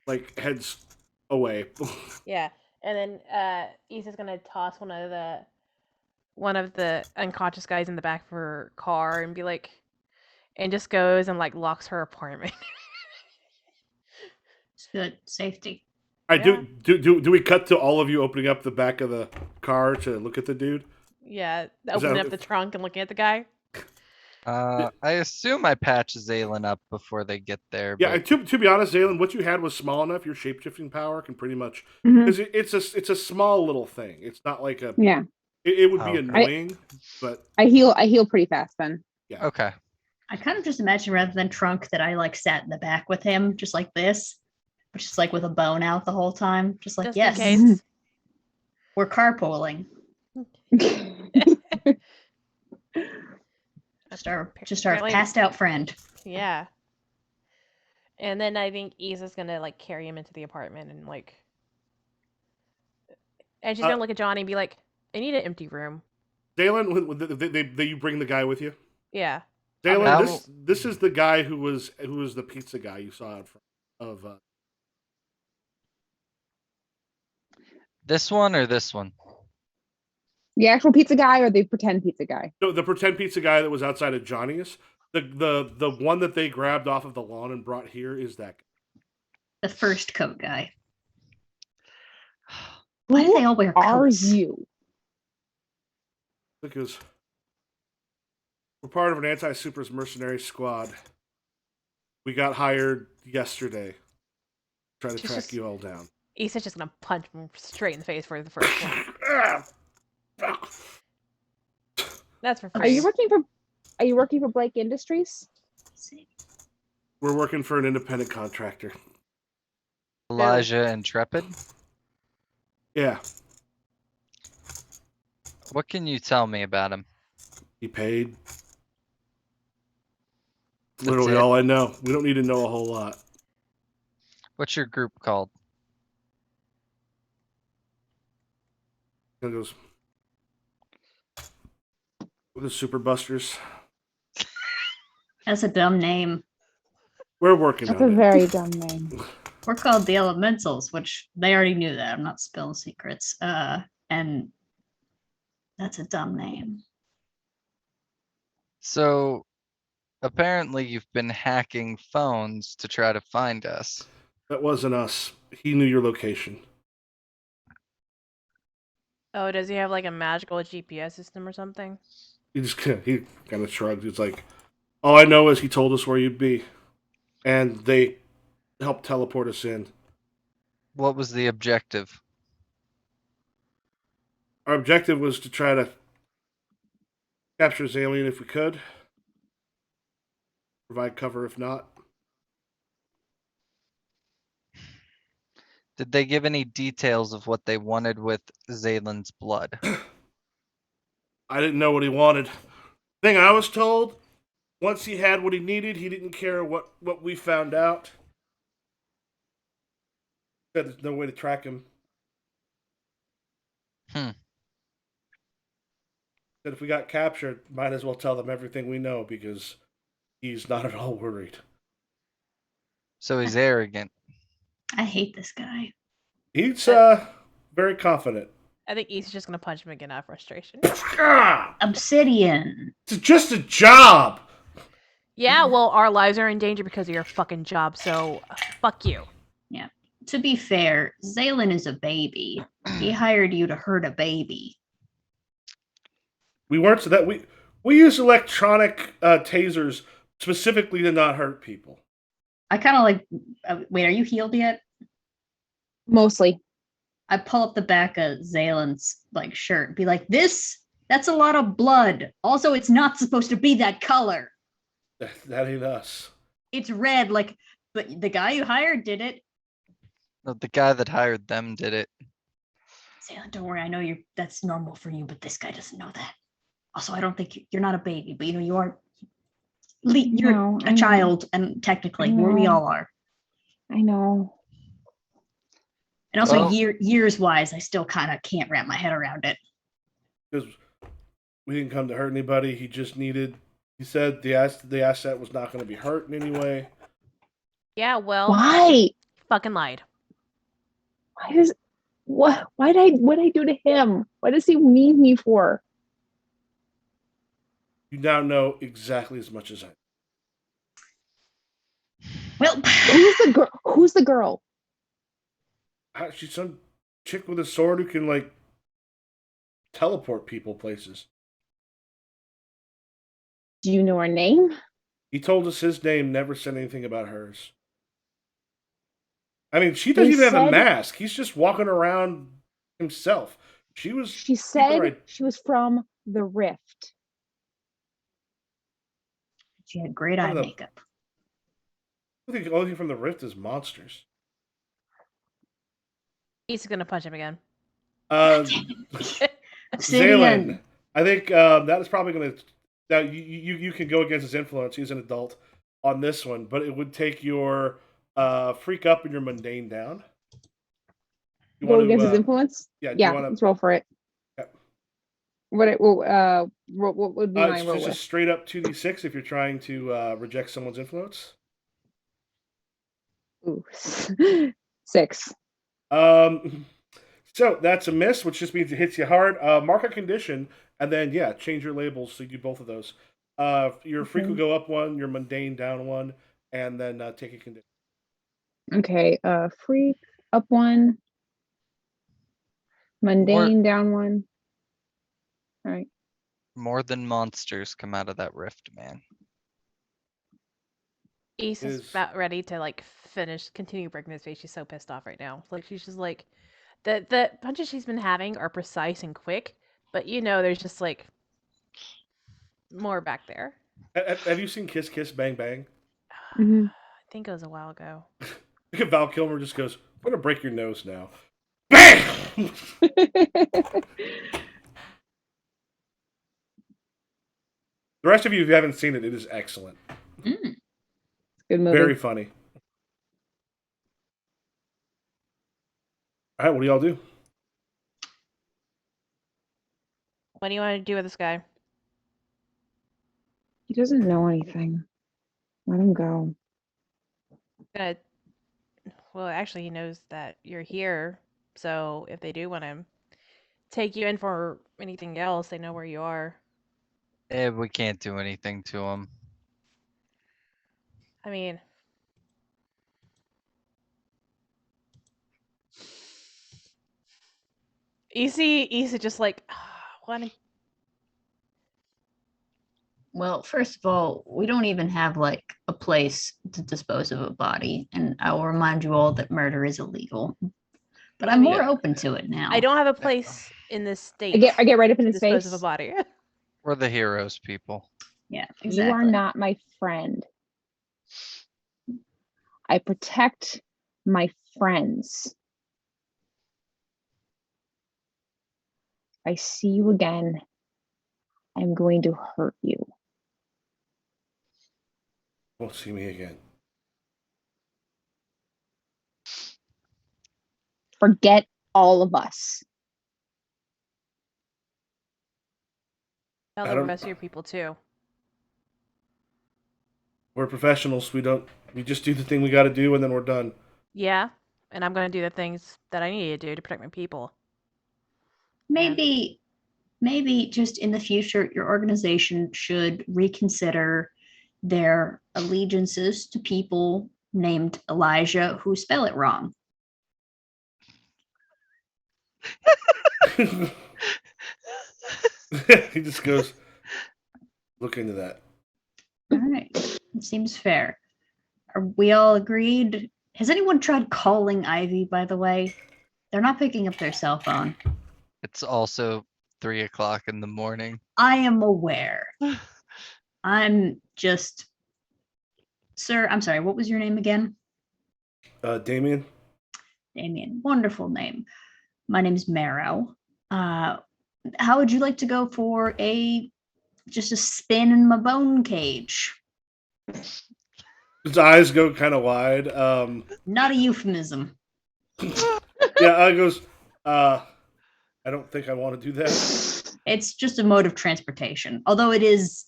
like heads away. Yeah, and then Issa's gonna toss one of the unconscious guys in the back of her car and be like, and just goes and like locks her apartment. It's good. Safety. I do we cut to all of you opening up the back of the car to look at the dude? Yeah, opening up the trunk and looking at the guy. I assume I patch Xailen up before they get there. Yeah, But and to be honest, Xailen, what you had was small enough. Your shapeshifting power can pretty much Mhm. because it's a small little thing. It's not like a Yeah. It would be Okay. annoying, but I heal pretty fast then. okay. I kind of just imagine rather than trunk that I like sat in the back with him, just like this, but just like with a bone out the whole time, just like Just yes, in case. we're carpooling. Just our Apparently- passed out friend. Yeah. And then I think Isa's gonna like carry him into the apartment and she's gonna look at Johnny and be like, "I need an empty room." Xailen, you bring the guy with you. Yeah. Xailen, How- this is the guy who was the pizza guy you saw in front of. This one or this one? The actual pizza guy or the pretend pizza guy? No, the pretend pizza guy that was outside of Johnny's. The one that they grabbed off of the lawn and brought here is that guy. The first coat guy. Why do they all wear Are coats? you? Because we're part of an anti-supers mercenary squad. We got hired yesterday. Try to track you all down. Isa's just gonna punch him straight in the face for the first one. That's for free. Are you working for Blake Industries? We're working for an independent contractor. Elijah Intrepid? Yeah, What can you tell me about him? he paid. That's Literally it? all I know. We don't need to know a whole lot. What's your group called? It goes with the Super Busters. That's a dumb name. We're working That's on a it. very dumb name. We're called the Elementals, which they already knew that. I'm not spilling secrets. And that's a dumb name. So, apparently you've been hacking phones to try to find us. That wasn't us. He knew your location. Oh, does he have like a magical GPS system or something? He kind of shrugged. He's like, all I know is he told us where you'd be, and they helped teleport us in. What was the objective? Our objective was to try to capture Xailen if we could. Provide cover if not. Did they give any details of what they wanted with Xailen's blood? I didn't know what he wanted. Thing I was told, once he had what he needed, he didn't care what we found out. Said there's no way to track him. Hmm. Said if we got captured, might as well tell them everything we know because he's not at all worried. So he's arrogant. I hate this guy. He's very confident. I think Isa's just gonna punch him again out of frustration. Ah, Obsidian. it's just a job. Yeah, well, our lives are in danger because of your fucking job, so fuck you. To be fair, Xailen is a baby. He hired you to hurt a baby. We weren't so that we use electronic tasers specifically to not hurt people. I kind of like. Wait, are you healed yet? Mostly. I pull up the back of Xailen's like shirt and be like, that's a lot of blood. Also, it's not supposed to be that color. That ain't us. It's red, but the guy you hired did it. No, the guy that hired them did it. Xailen, don't worry. I know that's normal for you, but this guy doesn't know that. Also, I don't think you're not a baby, but you are. You're No, I a know. child, and technically, I where we know. all are. I know. And also, Well- years wise, I still kind of can't wrap my head around it. Because we didn't come to hurt anybody. He just needed. He said the asset was not going to be hurt in any way. Yeah, well, Why? fucking lied. Why does what did I do to him? What does he need me for? You now know exactly as much as I. Well, Who's the girl? Who's the girl? She's some chick with a sword who can like teleport people places. Do you know her name? He told us his name, never said anything about hers. I mean, she doesn't They even have a said- mask. He's just walking around himself. She was. She said right. she was from the Rift. she had great eye One of the- makeup. I think the only thing from the Rift is monsters. Isa's gonna punch him again. Uh, Obsidian. Xailen, I think that is probably going to Now you can go against his influence. He's an adult on this one, but it would take your freak up and your mundane down. You Go want against to his influence. yeah? Do you Yeah, want let's to? roll for it. What would be my It's roll just a with? straight up 2d6 if you're trying to reject someone's influence. Ooh, 6. So that's a miss, which just means it hits you hard. Mark a condition, and then change your labels so you do both of those. Your freak will Okay. go up one, your mundane down one, and then take a condition. Okay. Freak up 1, mundane down 1. All right. More than monsters come out of that rift, man. Ace is Is- about ready to like continue breaking his face. She's so pissed off right now. Like she's just like, the punches she's been having are precise and quick, but there's just like more back there. Have you seen Kiss Kiss Bang Bang? Mhm. I think it was a while ago. Look at Val Kilmer just goes, "I'm gonna break your nose now." Bam! The rest of you, if you haven't seen it, it is excellent. Mm. Good movie. Very funny. All right, what do y'all do? What do you want to do with this guy? He doesn't know anything. Let him go. Well, actually, he knows that you're here, so if they do want to take you in for anything else, they know where you are. We can't do anything to him. I mean, easy, just like, what? Well, first of all, we don't even have like a place to dispose of a body, and I will remind you all that murder is illegal. But I'm more open to it now. I don't have a place in this state. I get right up in to his dispose face. of a body. We're the heroes, people. Yeah, exactly. You are not my friend. I protect my friends. If I see you again, I'm going to hurt you. Won't see me again. Forget all of us. Tell I the don't- rest of your people too. We're professionals. We just do the thing we got to do, and then we're done. Yeah, and I'm gonna do the things that I need to do to protect my people. Maybe just in the future, your organization should reconsider their allegiances to people named Elijah who spell it wrong. He just goes, look into that. All right, it seems fair. Are we all agreed? Has anyone tried calling Ivy, by the way? They're not picking up their cell phone. It's also 3 o'clock in the morning. I am aware. I'm just. Sir, I'm sorry, what was your name again? Damien? Damien. Wonderful name. My name's Marrow. How would you like to go for just a spin in my bone cage? His eyes go kind of wide. Not a euphemism. I goes, I don't think I want to do that. It's just a mode of transportation, although it is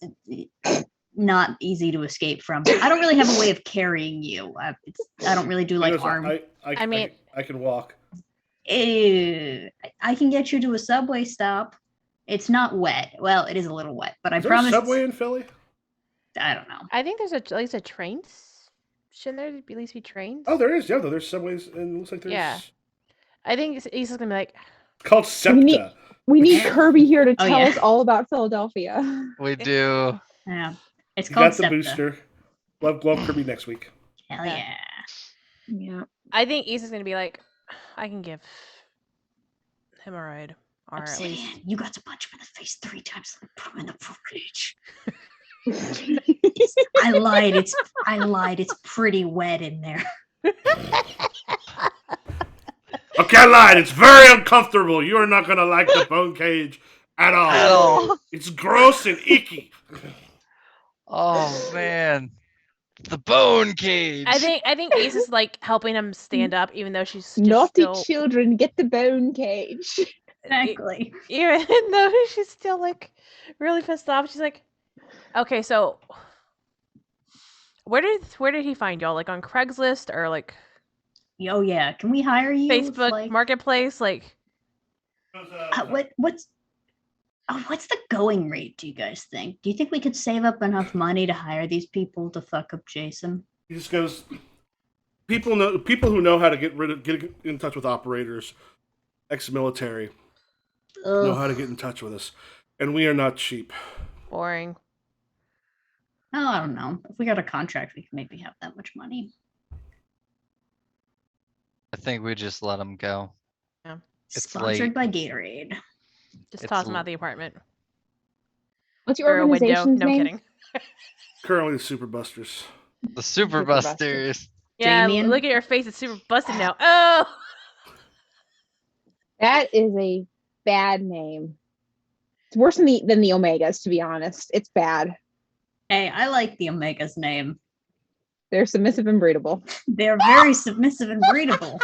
not easy to escape from. I don't really have a way of carrying you. I don't really do like He goes, arm. I can walk. I can get you to a subway stop. It's not wet. Well, it is a little wet, but I Is there promise. a subway in Philly? I don't know. I think there's at least a train. Shouldn't there at least be trains? Oh, there is. Yeah, there's subways, and it looks like there's. Yeah. I think Ace is gonna be like, It's called SEPTA. We need Kirby here to Oh, tell yeah. us all about Philadelphia. We do. Yeah, it's You called got the SEPTA. booster. Love Kirby next week. Hell Yeah. yeah. Yeah. I think Ace is gonna be like, I can give him a ride, or at Obsidian, least you got to punch him in the face 3 times and put him in the fridge. I lied. It's pretty wet in there. Okay, I lied. It's very uncomfortable. You are not going to like the bone cage at all. At all. It's gross and icky. Oh man, the bone cage. I think Ace is like helping him stand up, even though she's just Naughty still, children, get the bone cage. Exactly. even though she's still like really pissed off. She's like, okay, so where did he find y'all? Like on Craigslist or like Oh yeah, can we hire you? if, Facebook like, Marketplace? Like, what's what's the going rate? Do you guys think? Do you think we could save up enough money to hire these people to fuck up Jason? He just goes. People who know how to get in touch with operators, ex-military, know how to get in touch with us, and we are not cheap. boring. Oh, I don't know. If we got a contract, we could maybe have that much money. I think we just let him go. It's Sponsored late. by Gatorade. Just It's toss him l- out the apartment What's your or a window. organization's No, I'm name? kidding. Currently, the Super Busters. The Super Super Busters. Busters. Yeah, Damien? look at your face. It's super busted now. Oh, That is a bad name. It's worse than the Omegas, to be honest. It's bad. Hey, I like the Omega's name. They're submissive and breedable. They're very submissive and breedable.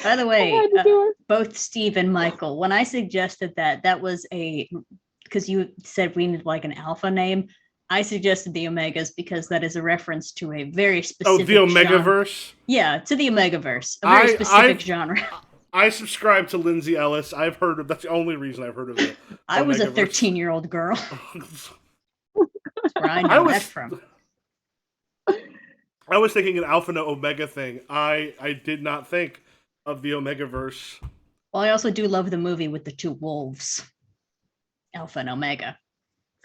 By the I way, had to do it. both Steve and Michael, when I suggested that was because you said we need like an alpha name, I suggested the Omegas because that is a reference to a very Oh, specific the genre. Omegaverse. Yeah, to the Omegaverse, a very specific genre. I subscribe to Lindsay Ellis. I've heard of. That's the only reason I've heard of it. I was a Omegaverse. 13-year-old girl. That's where I I know was- that from. I was thinking an Alpha and Omega thing. I did not think of the Omegaverse. Well, I also do love the movie with the two wolves, Alpha and Omega.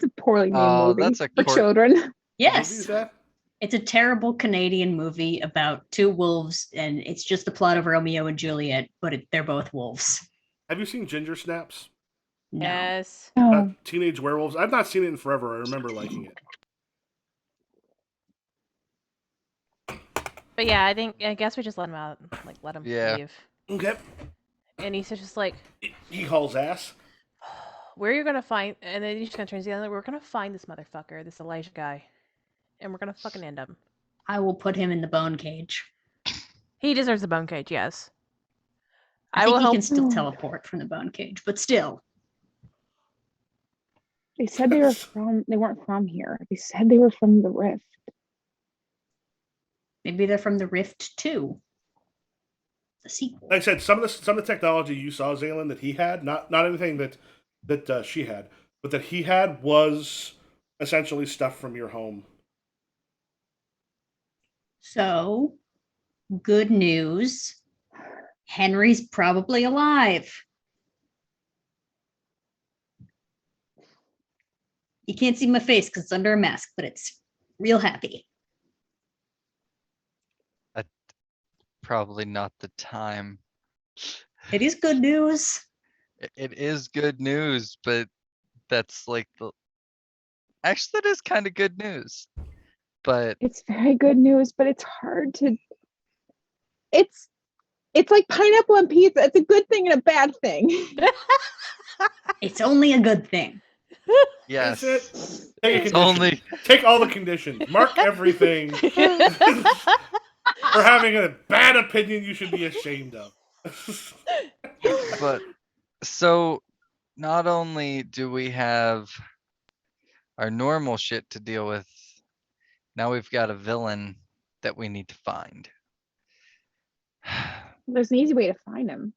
It's a poorly named Oh, movie that's a for court- children. What movie Yes, is that? it's a terrible Canadian movie about two wolves, and it's just the plot of Romeo and Juliet, but they're both wolves. Have you seen Ginger Snaps? No. yes. No. Teenage Werewolves. I've not seen it in forever. I remember liking it. But yeah, I guess we just let him out. Like, let him Yeah. leave. Okay. And he's just like, He hauls ass. where are you gonna find? And then he's just gonna turn to the other. We're gonna find this motherfucker, this Elijah guy, and we're gonna fucking end him. I will put him in the bone cage. He deserves the bone cage. Yes. I will think he help. can still teleport from the bone cage, but still. They said they weren't from here. They said they were from the Rift. Maybe they're from the Rift 2. The sequel. Like I said, some of the technology you saw, Xailen, that he had, not anything that she had, but that he had was essentially stuff from your home. So, good news. Henry's probably alive. You can't see my face because it's under a mask, but it's real happy. Probably not the time. It is good news. It is good news, but that's like actually, that is kind of good news. But It's very good news, but it's hard to. It's like pineapple on pizza. It's a good thing and a bad thing. It's only a good thing. yes, That's it. Take a it's condition. only Take all the conditions. Mark everything. For having a bad opinion you should be ashamed of. but so not only do we have our normal shit to deal with, now we've got a villain that we need to find. There's an easy way to find him.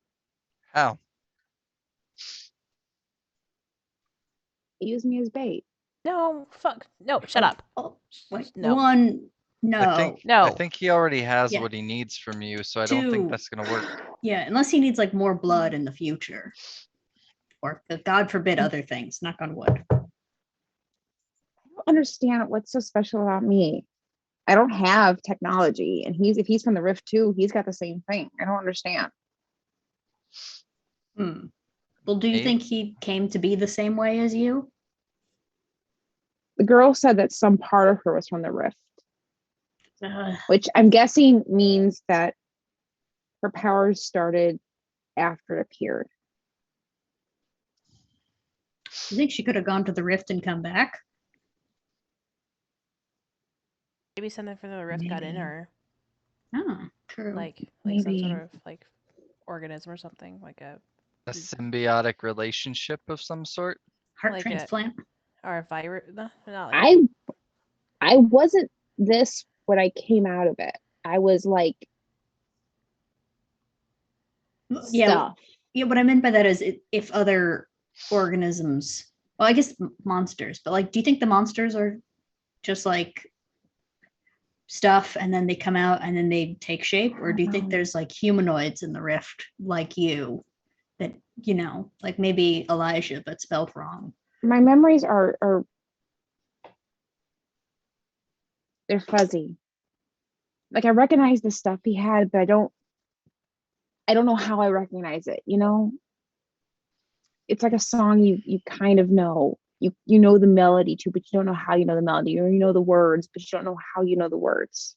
How? Use me as bait. No, fuck. No, shut up. Oh, wait, No. one, no. I No. think he already has Yeah. what he needs from you, so I don't Two. think that's gonna work. Yeah, unless he needs like more blood in the future. Or God forbid other things, knock on wood. I don't understand what's so special about me. I don't have technology, and if he's from the Rift too, he's got the same thing. I don't understand. Well, do you Maybe. think he came to be the same way as you? The girl said that some part of her was from the Rift, Uh, which I'm guessing means that her powers started after it appeared. You think she could have gone to the rift and come back? Maybe something from the rift got in Maybe. her, Oh, true. like some Maybe. sort of like organism or something, like A symbiotic relationship of some sort. Heart like transplant. or a virus. No, not like I wasn't this when I came out of it. I was like Yeah. stuff. Yeah, what I meant by that is if other organisms, well, I guess monsters, but like, do you think the monsters are just like stuff and then they come out and then they take shape? Or do you think there's like humanoids in the rift like you that, like maybe Elijah, but spelled wrong? My memories are they're fuzzy. Like I recognize the stuff he had, but I don't know how I recognize it, It's like a song you kind of know. You know the melody too, but you don't know how you know the melody, or you know the words, but you don't know how you know the words.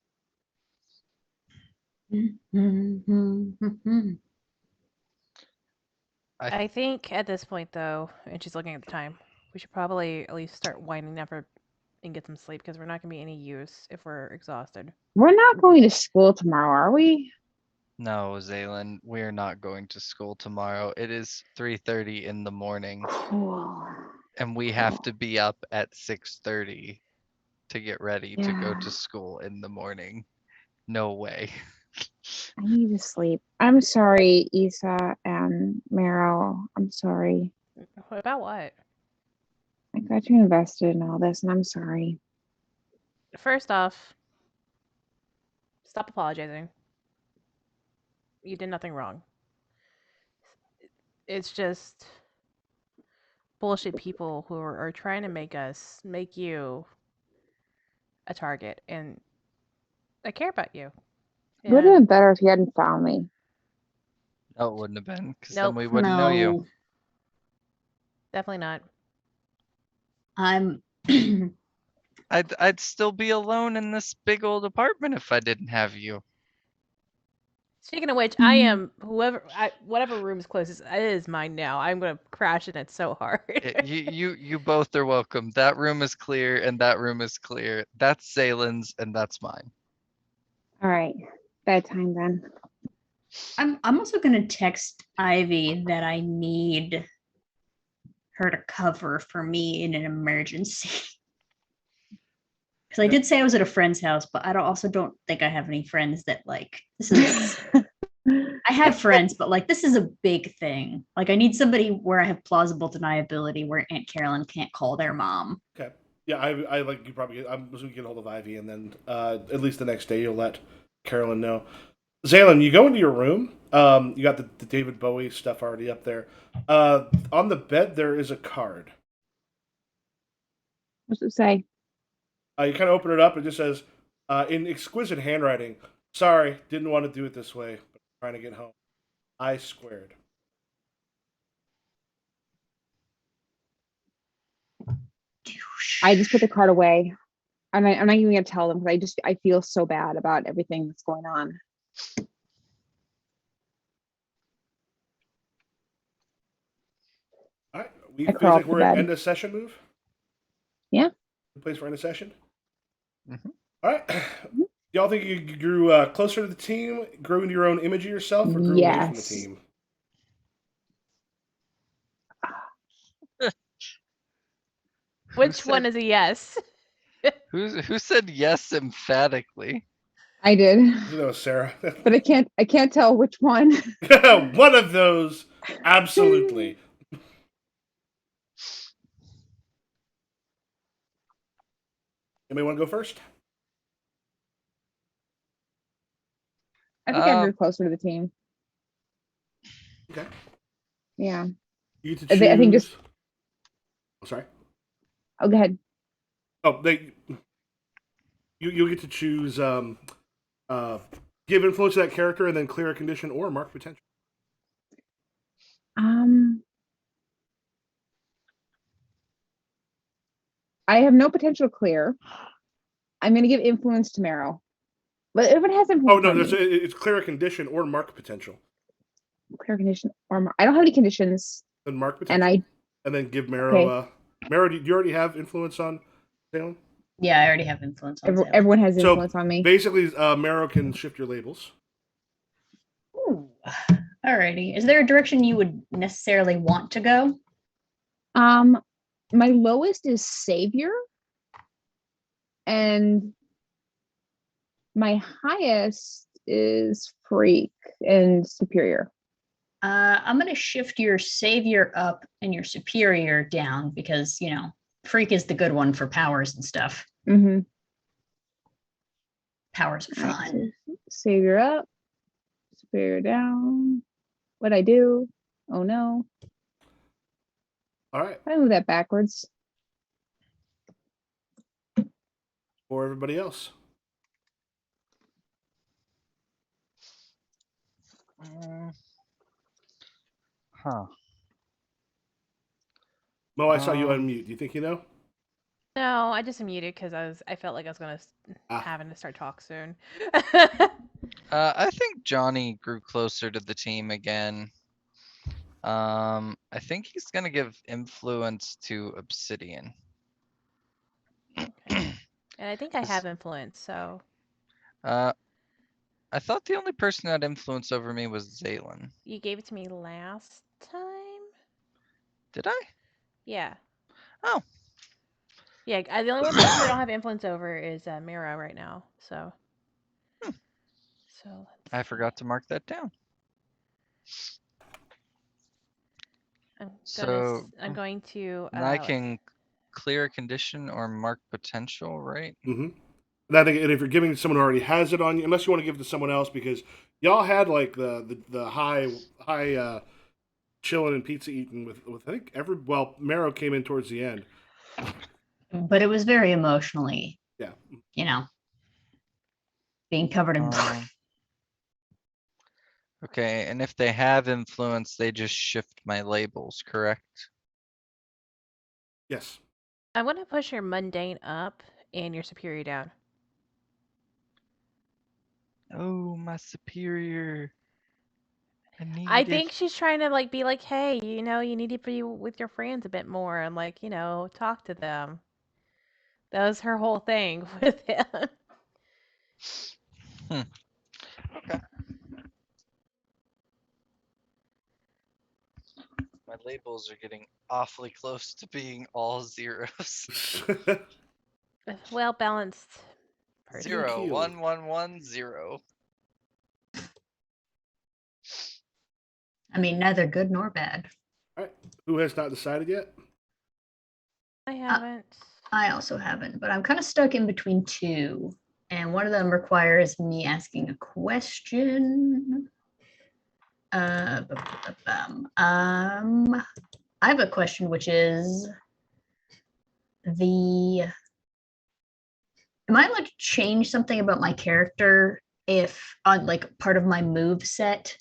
I think at this point, though, and she's looking at the time, we should probably at least start winding up and get some sleep because we're not going to be any use if we're exhausted. We're not going to school tomorrow, are we? No, Xailen, we're not going to school tomorrow. It is 3:30 in the morning, Cool. and we have to be up at 6:30 to get ready to go Yeah. to school in the morning. No way. I need to sleep. I'm sorry, Isa and Meryl. I'm sorry. What about what? I got you invested in all this, and I'm sorry. First off, stop apologizing. You did nothing wrong. It's just bullshit people who are trying to make you a target, and I care about you. It would have And been better if you hadn't found me. No, it wouldn't have been, because Nope. then we wouldn't know you. No, definitely not. I'm. I'd still be alone in this big old apartment if I didn't have you. Speaking of which, I am whatever room's closest. It is mine now. I'm gonna crash in it so hard. You both are welcome. That room is clear, and that room is clear. That's Xailen's, and that's mine. All right. Bedtime then. I'm also gonna text Ivy that I need her to cover for me in an emergency. Because I did say I was at a friend's house, but also don't think I have any friends that like this is. I have friends, but like this is a big thing. Like I need somebody where I have plausible deniability, where Aunt Carolyn can't call their mom. Okay. Yeah, I like you probably. I'm assuming you get a hold of Ivy, and then at least the next day you'll let Carolyn know. Xailen, you go into your room. You got the David Bowie stuff already up there. On the bed there is a card. What's it say? You kind of open it up. It just says, in exquisite handwriting, "Sorry, didn't want to do it this way, but trying to get home. I squared." I just put the card away. I'm not even gonna tell them because I feel so bad about everything that's going on. All right, we I feels crawl like up we're to at bed. end of session move. Yeah. Good place for end of session. Mhm. All right. Y'all think you grew closer to the team, grew into your own image of yourself, or grew away from the Yes. team? Which one is a yes? Who said yes emphatically? I did, I think that was Sarah. but I can't tell which one. One of those, absolutely. Anybody want to go first? I think I Um, grew closer to the team. Okay. Yeah. You get to choose. I think just. Oh, sorry. Oh, go ahead. Oh, you'll get to choose. Give influence to that character, and then clear a condition or mark potential. I have no potential clear. I'm gonna give influence to Meryl. But if it has influence, Oh no, it's clear a condition or mark potential. clear condition or I don't have any conditions, Then mark and potential, and then give Marrow. Okay. Marrow, do you already have influence on Xailen? Yeah, I already have influence on Xailen. Everyone has So influence on me. basically, Marrow can shift your labels. Ooh. Alrighty. Is there a direction you would necessarily want to go? My lowest is savior, and my highest is freak and superior. I'm gonna shift your savior up and your superior down because freak is the good one for powers and stuff. Mm-hmm. Powers are fun. Savior up, superior down. What'd I do? Oh no. All right. I move that backwards. For everybody else. Huh. Mo, I saw you Um, unmute. Do you think you know? No, I just muted because I felt like I was gonna Ah. having to start talk soon. I think Johnny grew closer to the team again. I think he's gonna give influence to Obsidian. And I think I Is- have influence, so I thought the only person who had influence over me was Xailen. you gave it to me last time. Did I? Yeah. Oh. Yeah, the only one person I don't have influence over is Mira right now. So. Hmm. So. I forgot to mark that down. I'm going to. And I can clear a condition or mark potential, right? Mm-hmm. And I think, and if you're giving someone who already has it on you, unless you want to give it to someone else, because y'all had like the high chilling and pizza eating with I think Marrow came in towards the end. But it was very emotionally. Yeah. Being covered in blood. Okay, and if they have influence, they just shift my labels, correct? Yes. I want to push your mundane up and your superior down. Oh, my superior. I think she's trying to be like, hey, you need to be with your friends a bit more and talk to them. That was her whole thing with him. Okay. My labels are getting awfully close to being all zeros. Well balanced. Person. 0, 1, 1, 1, 0. I mean, neither good nor bad. All right. Who has not decided yet? I haven't. I also haven't, but I'm kind of stuck in between two. And one of them requires me asking a question. I have a question, which is am I allowed to change something about my character if on part of my move set,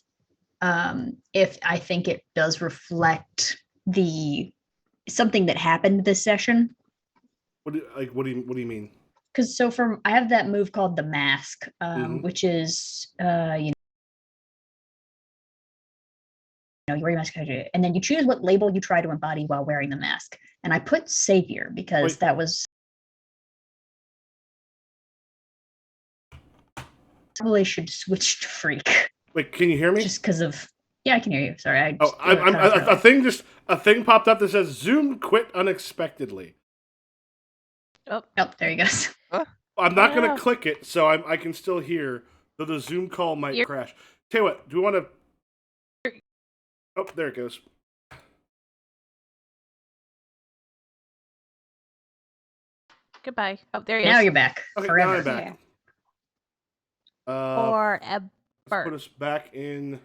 if I think it does reflect something that happened this session? What do you mean? Because I have that move called the mask, which is you wear your mask, and then you choose what label you try to embody while wearing the mask. And I put savior because that was probably should switch to freak. Wait, can you hear me? Just because of I can hear you. Sorry, a thing popped up that says Zoom quit unexpectedly. Oh, there he goes. I'm not going to click it, so I can still hear, though the Zoom call might crash. Tell you what, do we want to... Oh, there it goes. Goodbye. Oh, there he is. Now you're back. Okay, forever. now I'm back. Forever. Let's put us back in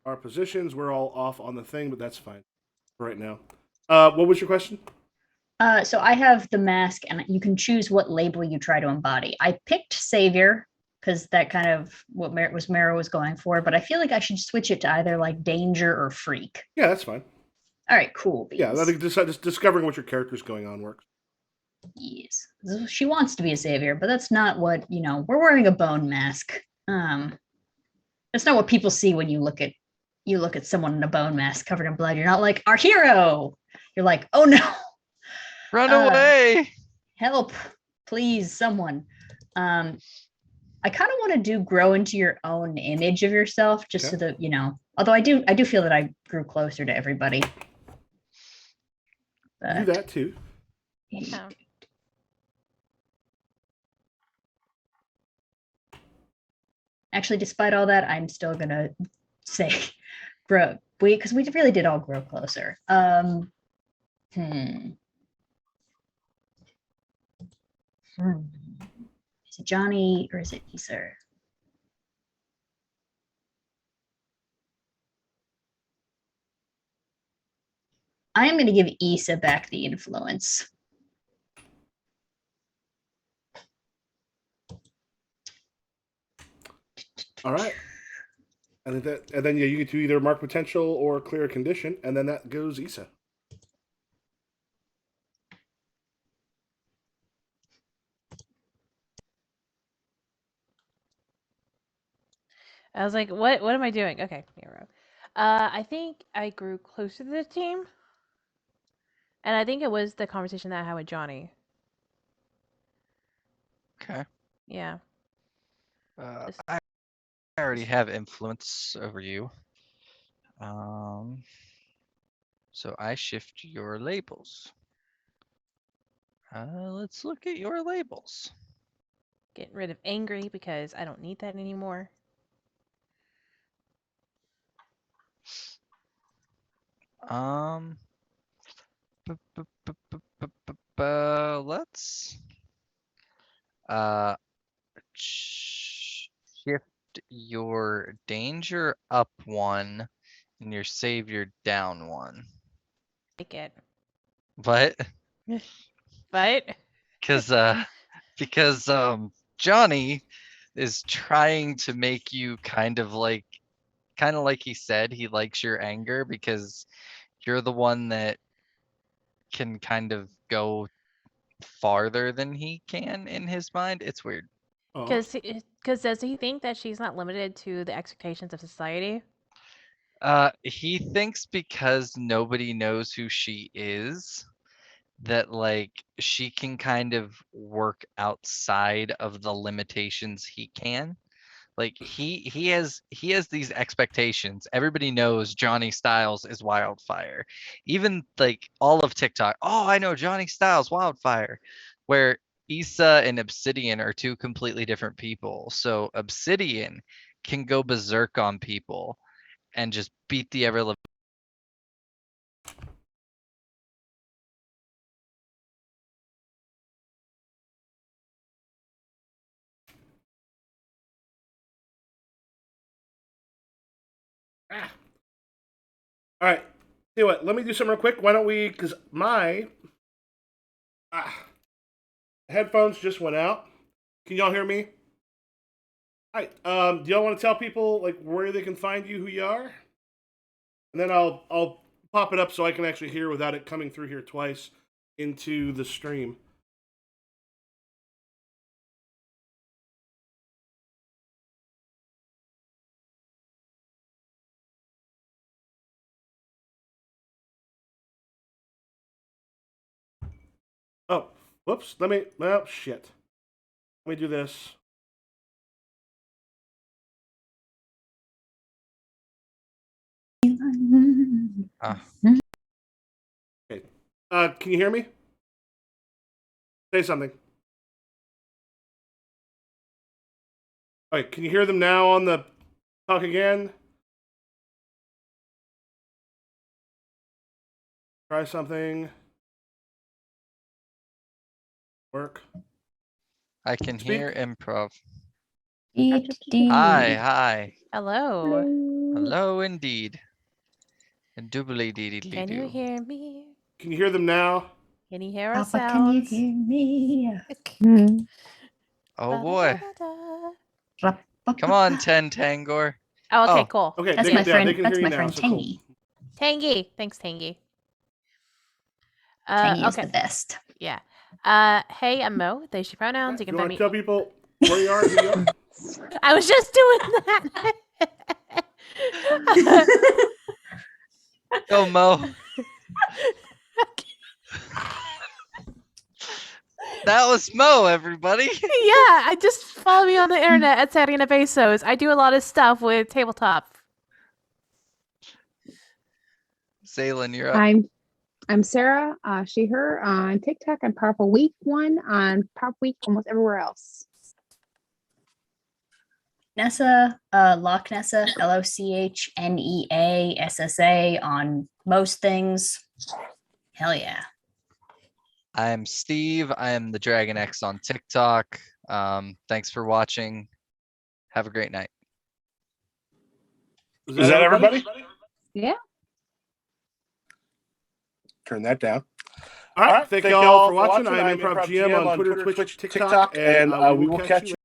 our positions. We're all off on the thing, but that's fine right now. What was your question? So I have the mask, and you can choose what label you try to embody. I picked savior because that kind of what Mara was going for, but I feel like I should switch it to either danger or freak. Yeah, that's fine. All right, cool. Beans. Yeah, I think just discovering what your character's going on works. Yes, she wants to be a savior, but that's not what we're wearing a bone mask. That's not what people see when you look at someone in a bone mask covered in blood. You're not like our hero. you're like, oh no, Run Uh, away! help, please, someone. I kind of want to do grow into your own image of yourself, just so that Although I do feel that I grew closer to everybody. Do that too. Yeah. Actually, despite all that, I'm still gonna say grow because we really did all grow closer. Is it Johnny or is it Issa? I am going to give Issa back the influence. All right. And then you get to either mark potential or clear a condition, and then that goes Issa. I was like, what am I doing? Okay, here we go. I think I grew closer to the team. And I think it was the conversation that I had with Johnny. Okay. Yeah. I already have influence over you. So I shift your labels. Let's look at your labels. Getting rid of angry because I don't need that anymore. Let's shift your danger up one and your savior down one. Like it. What? But Because Johnny is trying to make you kind of like he said he likes your anger because you're the one that can kind of go farther than he can in his mind. It's weird. because does he think that she's not limited to the expectations of society? He thinks because nobody knows who she is, that like she can kind of work outside of the limitations he can. Like he has these expectations. Everybody knows Johnny Styles is Wildfire. Even like all of TikTok. Oh, I know Johnny Styles, Wildfire. Where Issa and Obsidian are two completely different people. So Obsidian can go berserk on people and just beat the ever living. Ah. All right. See what? Let me do something real quick. Why don't we? Because my headphones just went out. Can y'all hear me? All right. Do y'all want to tell people like where they can find you, who you are, and then I'll pop it up so I can actually hear without it coming through here twice into the stream. Oh, whoops. Well, shit. Let me do this. Okay. Can you hear me? Say something. All right. Can you hear them now on the talk again? Try something. Work. I can Speak. hear improv. Hi. Hi. Hello. Hello indeed. And doobly dee dee Can you doo. hear me? Can you hear them now? Can you hear our Papa, can you sounds? hear me? Oh boy. Ra-pa-pa-pa. Come on, Ten Tangor. Oh, okay, Oh. cool. Okay, That's they my can, friend. they can That's hear you my now. friend So cool. Tangy. Tangy. Thanks, Tangy. Tangy is Okay. the best. Yeah. Hey, I'm Mo. They, she pronouns. You Do can you find want me. to tell people where you are, who you are? I was just doing that. Go Mo. That was Mo, everybody. I just follow me on the internet at Sarina Bezos. I do a lot of stuff with tabletop. Xailen, you're up. I'm Sarah, she, her on TikTok and Powerful Week 1 on Powerful Week almost everywhere else. Nessa, Loch Nessa, LOCHNEASSA on most things. Hell yeah. I am Steve. I am the Dragon X on TikTok. Thanks for watching. Have a great night. Is that everybody? Yeah. Turn that down. All right. Thank you all for watching. I am Improv GM on Twitter, Twitch, TikTok, and we will catch you.